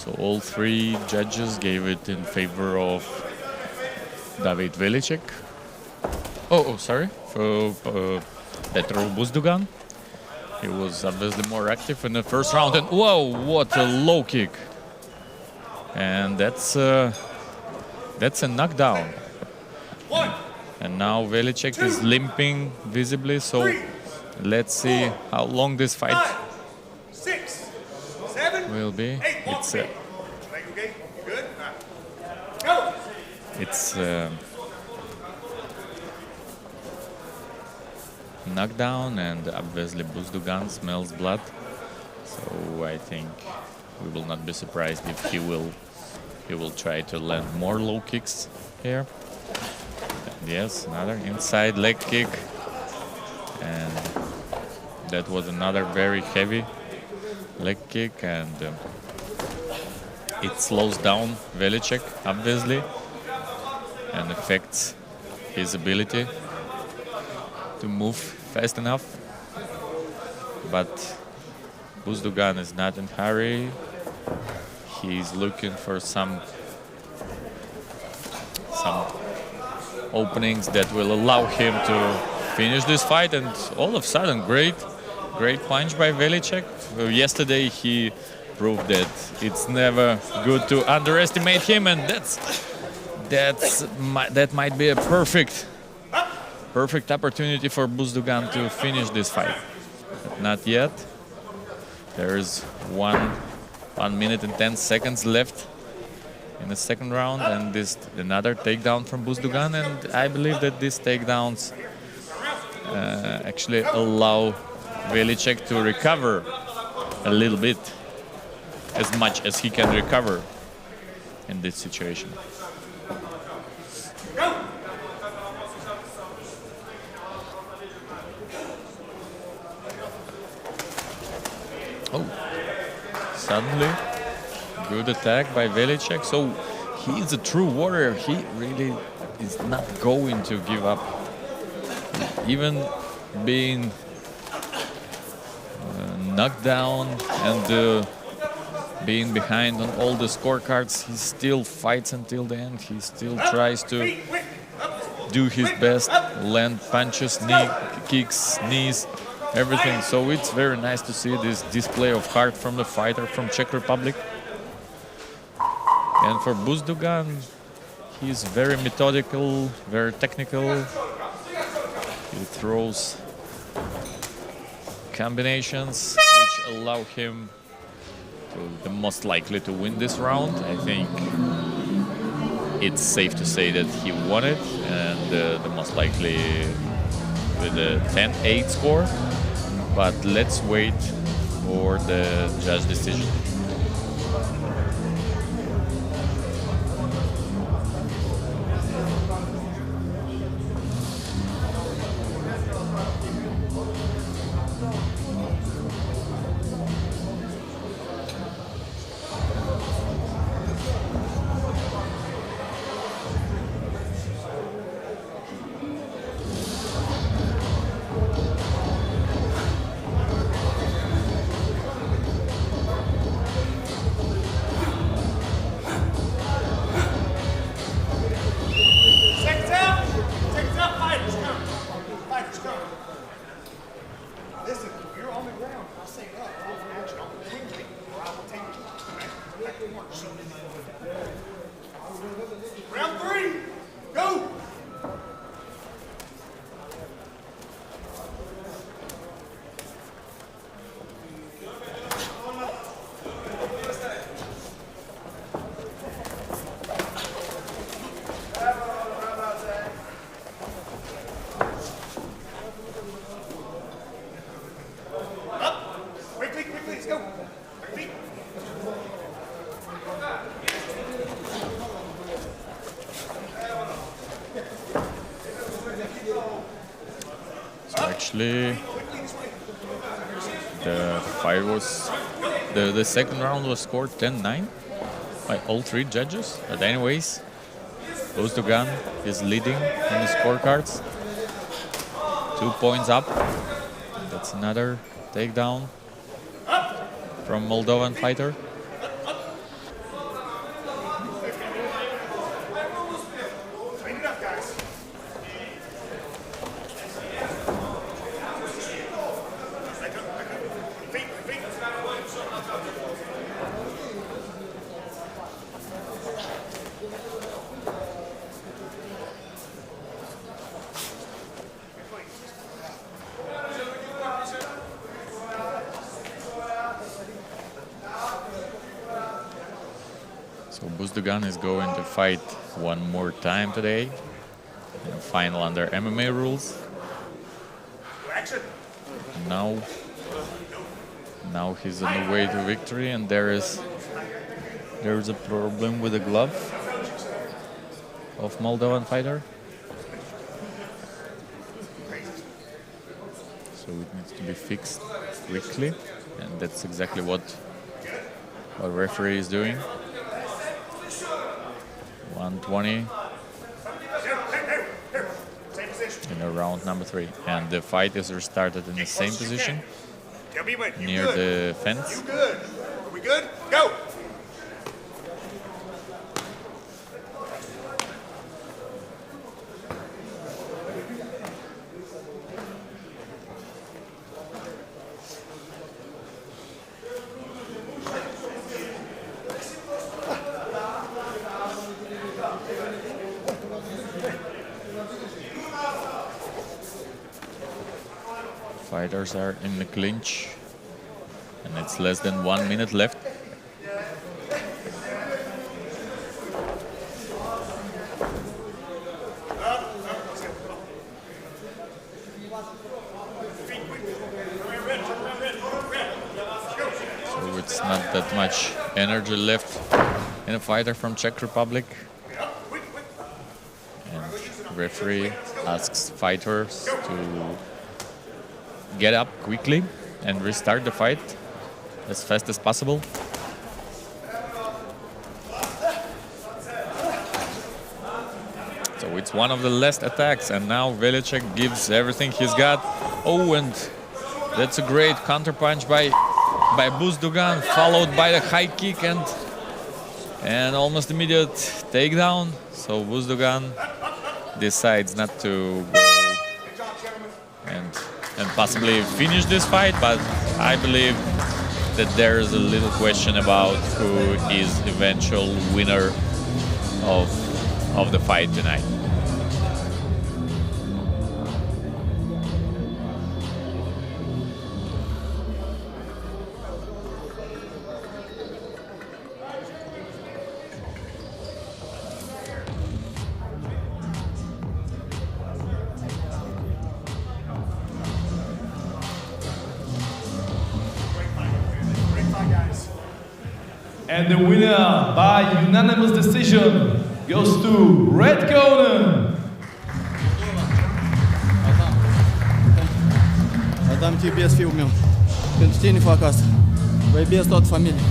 So all three judges gave it in favor of David Velicek. Sorry, for Petro Buzdugan. He was obviously more active in the first round, and whoa, what a low kick! And that's a knockdown. And now Velicek is limping visibly, so let's see how long this fight 6, 7, will be. 8, It's knockdown, and obviously Buzdugan smells blood, so I think we will not be surprised if he will try to land more low kicks here. And yes, another inside leg kick, and that was another very heavy leg kick, and it slows down Velicek obviously and affects his ability to move fast enough. But Buzdugan is not in a hurry. He's looking for some openings that will allow him to finish this fight, and all of a sudden great punch by Velicek. Yesterday he proved that it's never good to underestimate him, and that might be a perfect opportunity for Buzdugan to finish this fight. But not yet. There is 1 minute and 10 seconds left in the second round, and this another takedown from Buzdugan, and I believe that these takedowns actually allow Velicek to recover a little bit, as much as he can recover in this situation. Suddenly, good attack by Velicek. So he is a true warrior. He really is not going to give up. Even being knocked down and being behind on all the scorecards, he still fights until the end. He still tries to do his best, land punches, knee kicks, knees, everything. So it's very nice to see this display of heart from the fighter from Czech Republic. And for Buzdugan, he's very methodical, very technical. He throws combinations which allow him to the most likely to win this round. I think it's safe to say that he won it, and the most likely with a 10-8 score. But let's wait for the judge decision. Round 3, go! Quickly, let's go. Quickly. So actually, the fight was the second round was scored 10-9 by all three judges. But anyways, Buzdugan is leading on the scorecards. 2 points up. That's another takedown from Moldovan fighter. So Buzdogan is going to fight one more time today in a final under MMA rules. Now he's on the way to victory, and there's a problem with the glove of Moldovan fighter. So it needs to be fixed quickly, and that's exactly what referee is doing. 120 in round number 3, and the fight is restarted in the same position near the fence. You good? Are we good? Go! Fighters are in the clinch, and it's less than 1 minute left. So it's not that much energy left in a fighter from Czech Republic. And referee asks fighters to get up quickly and restart the fight as fast as possible. So it's one of the last attacks, and now Velicek gives everything he's got. Oh, and that's a great counterpunch by Buzdogan, followed by the high kick and almost immediate takedown. So Buzdogan decides not to go and possibly finish this fight, but I believe that there is a little question about who is eventual winner of the fight tonight. And the winner by unanimous decision goes to Red Corner. Eu dam TBS filmul meu. Pentru tine fac asta. Vă iubesc toată familia.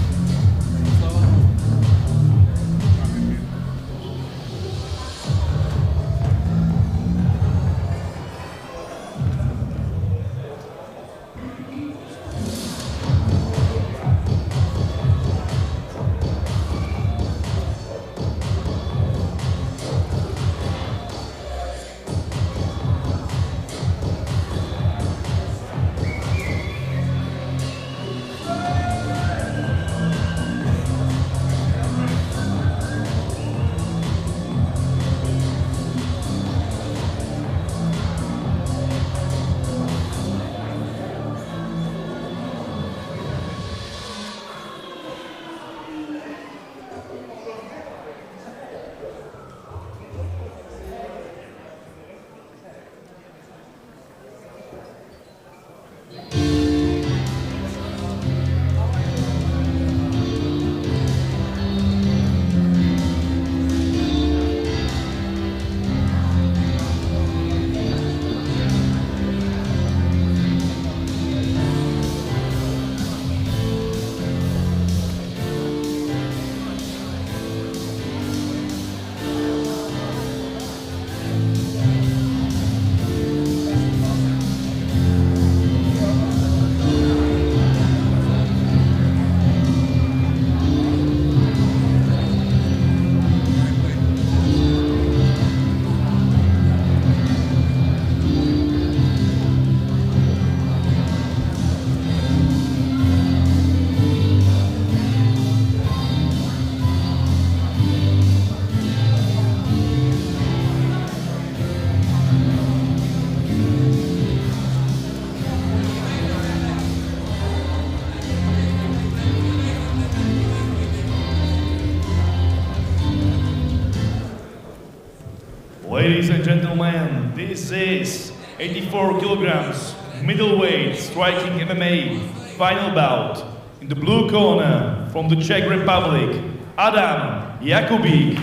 Ladies and gentlemen, this is 84 kilograms middleweight striking MMA final bout. In the blue corner, from the Czech Republic, Adam Jakubík.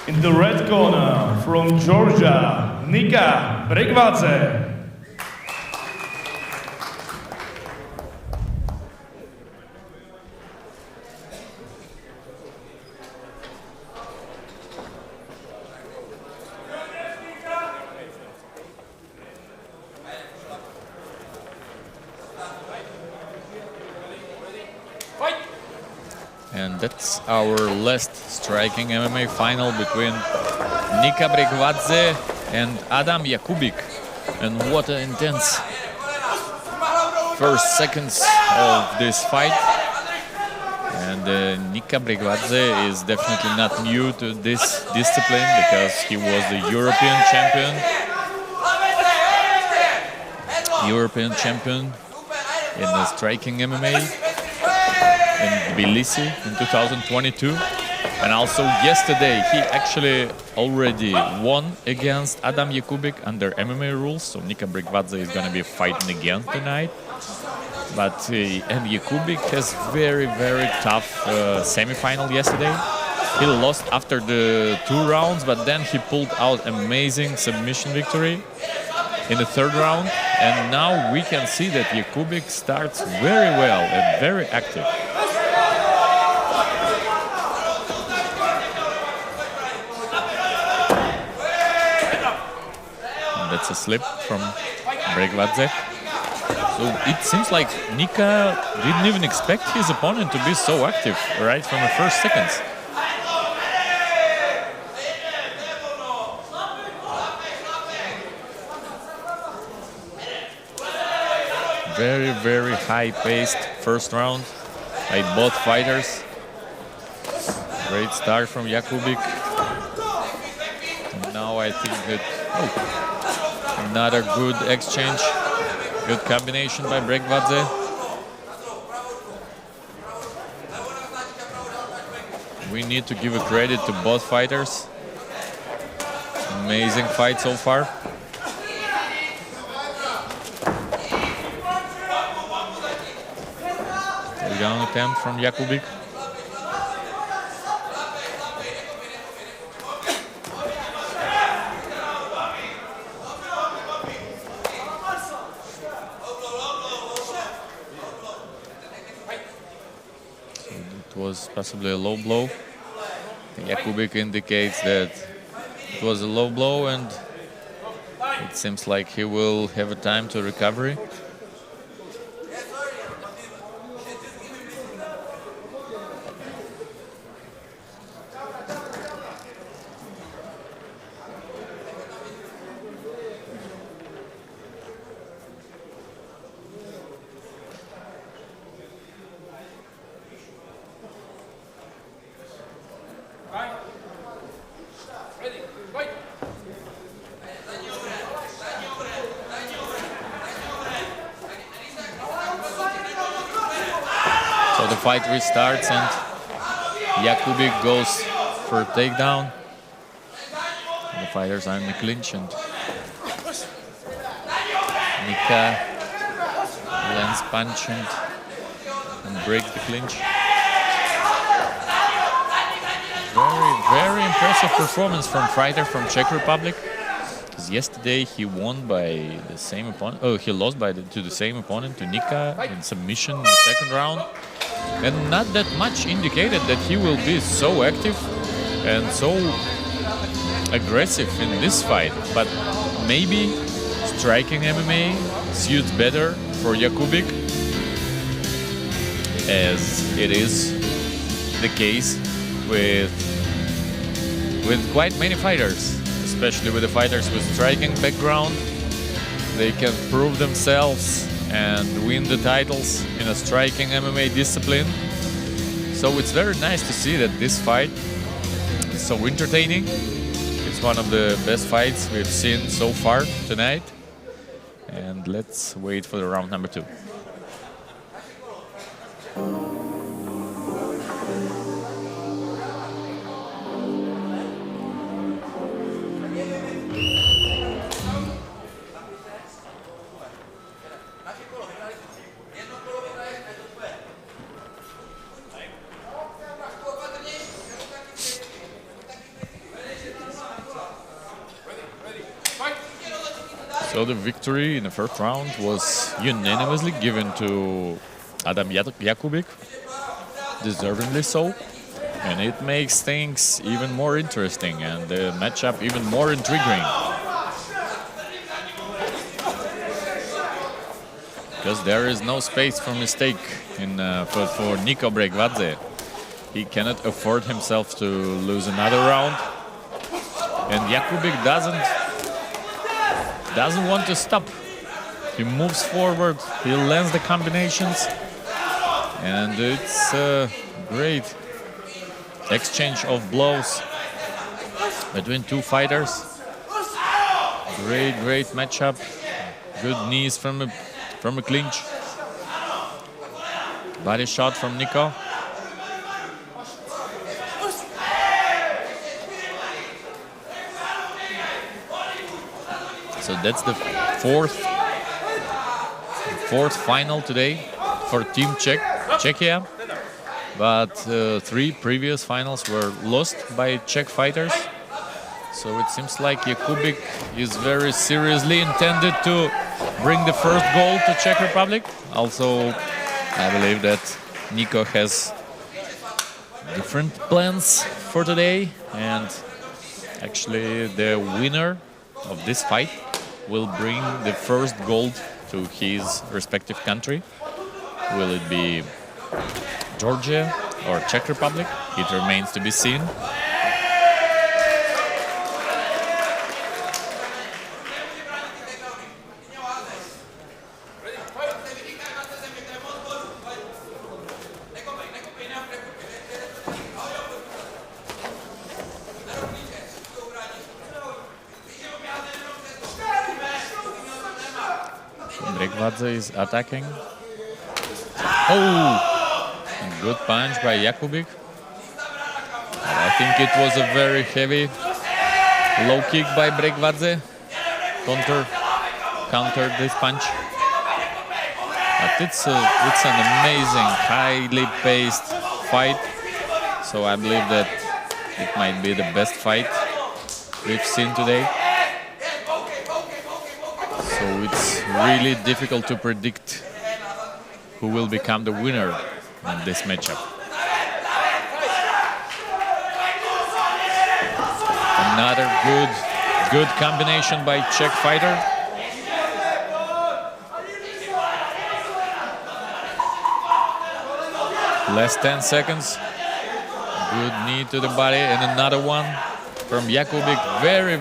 In the red corner, from Georgia, Nika Bregvadze. And that's our last striking MMA final between Nika Bregvadze and Adam Jakubík. And what an intense first seconds of this fight. And Nika Bregvadze is definitely not new to this discipline because he was the European champion in the striking MMA in Tbilisi in 2022, and also yesterday he actually already won against Adam Jakubík under MMA rules, so Nika Bregvadze is going to be fighting again tonight. But and Jakubík has very tough semi-final yesterday. He lost after the 2 rounds, but then he pulled out amazing submission victory in the 3rd round, and now we can see that Jakubík starts very well and very active. That's a slip from Bregvadze. So it seems like Nika didn't even expect his opponent to be so active right from the first seconds. Very high-paced first round by both fighters. Great start from Jakubík. And now I think that another good exchange, good combination by Bregvadze. We need to give a credit to both fighters. Amazing fight so far. Takedown attempt from Jakubík. Was possibly a low blow. Jakubík indicates that it was a low blow, and it seems like he will have a time to recovery. So the fight restarts and Jakubík goes for a takedown. The fighters are in the clinch and Nika lands punch and breaks the clinch. Very impressive performance from fighter from Czech Republic. Because yesterday he won by the same opponent. Oh, he lost to the same opponent, to Nika, in submission in the 2nd round. And not that much indicated that he will be so active and so aggressive in this fight. But maybe striking MMA suits better for Jakubík, as it is the case with quite many fighters, especially with the fighters with striking background. They can prove themselves and win the titles in a striking MMA discipline. So it's very nice to see that this fight is so entertaining. It's one of the best fights we've seen so far tonight. And let's wait for the round number 2. So the victory in the first round was unanimously given to Adam Jakubik, deservingly so. And it makes things even more interesting and the matchup even more intriguing. Because there is no space for mistake for Niko Bregvadze. He cannot afford himself to lose another round. And Jakubik doesn't want to stop. He moves forward, he lands the combinations. And it's a great exchange of blows between two fighters. Great matchup. Good knees from a clinch. Body shot from Niko. So that's the fourth final today for Team Czechia. But 3 previous finals were lost by Czech fighters. So it seems like Jakubik is very seriously intended to bring the first gold to Czech Republic. Also, I believe that Niko has different plans for today. And actually the winner of this fight will bring the first gold to his respective country. Will it be Georgia or Czech Republic? It remains to be seen. Bregvadze is attacking. Oh! Good punch by Jakubik. I think it was a very heavy low kick by Bregvadze. Countered this punch. But it's an amazing, highly paced fight. So I believe that it might be the best fight we've seen today. So it's really difficult to predict who will become the winner in this matchup. Another good combination by Czech fighter. Last 10 seconds. Good knee to the body and another one from Jakubik.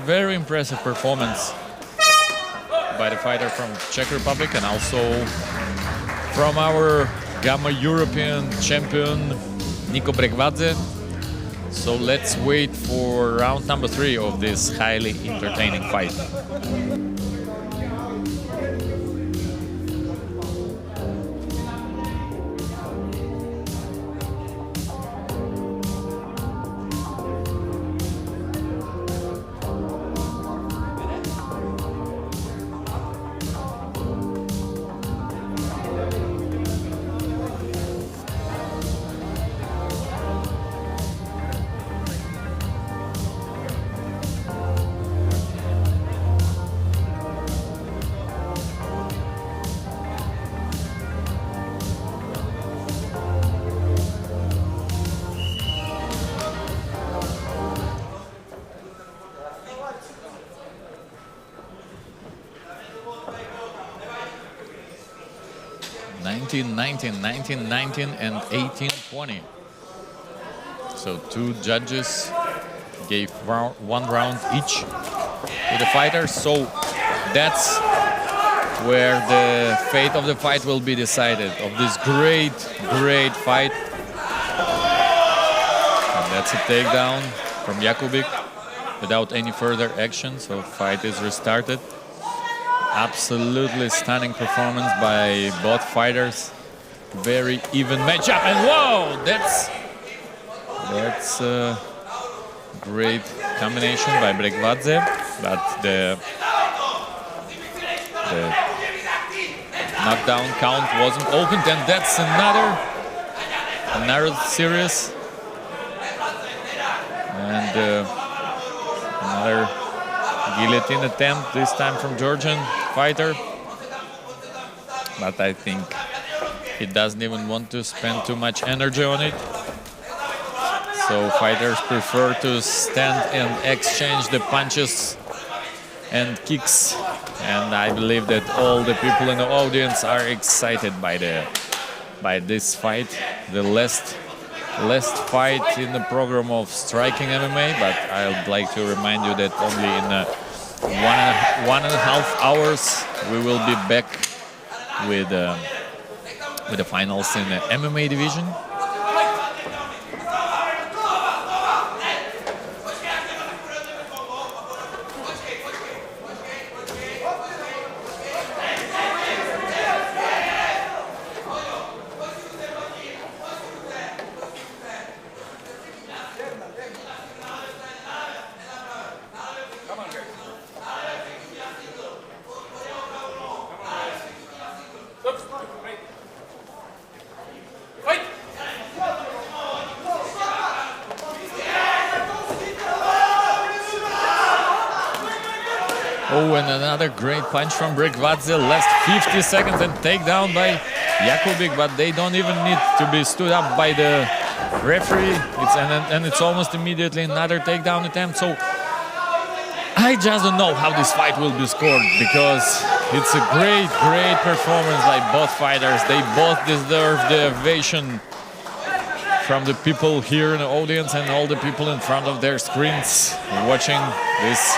Very impressive performance by the fighter from Czech Republic and also from our Gamma European champion Niko Bregvadze. So let's wait for round number 3 of this highly entertaining fight. and 18-20. So 2 judges gave 1 round each to the fighters. So that's where the fate of the fight will be decided, of this great fight. And that's a takedown from Jakubik without any further action. So fight is restarted. Absolutely stunning performance by both fighters. Very even matchup, and whoa, that's a great combination by Bregvadze, but the knockdown count wasn't opened, and that's another series, and another guillotine attempt, this time from Georgian fighter, but I think he doesn't even want to spend too much energy on it. So fighters prefer to stand and exchange the punches and kicks. And I believe that all the people in the audience are excited by this fight, the last fight in the program of striking MMA. But I would like to remind you that only in 1.5 hours we will be back with the finals in the MMA division. Oh, and another great punch from Brekvadze. Last 50 seconds and takedown by Jakubik, but they don't even need to be stood up by the referee. It's almost immediately another takedown attempt. So I just don't know how this fight will be scored, because it's a great performance by both fighters. They both deserve the ovation from the people here in the audience and all the people in front of their screens watching this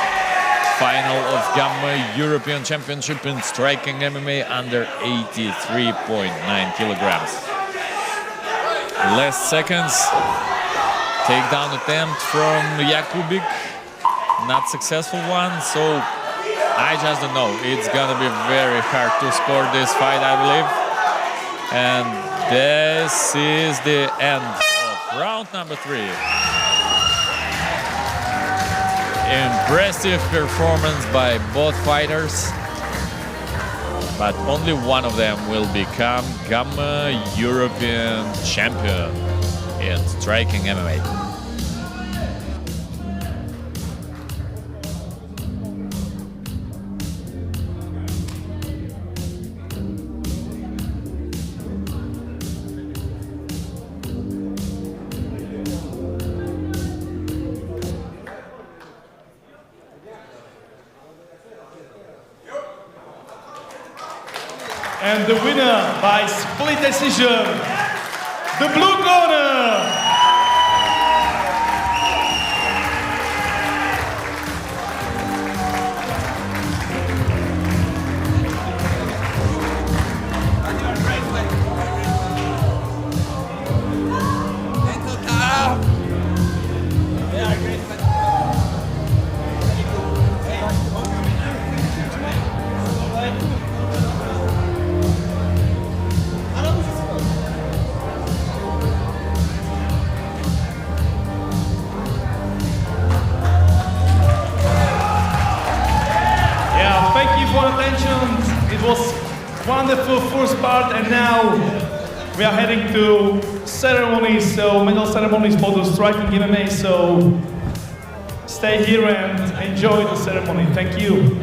final of Gamma European Championship in striking MMA under 83.9 kilograms. Last seconds, takedown attempt from Jakubik, not successful one, so I just don't know. It's gonna be very hard to score this fight, I believe. And this is the end of round number 3. Impressive performance by both fighters, but only one of them will become Gamma European Champion in striking MMA. And the winner by split decision, the blue corner, It was wonderful first part, and now we are heading to ceremonies, so medal ceremonies for the striking MMA, so stay here and enjoy the ceremony. Thank you.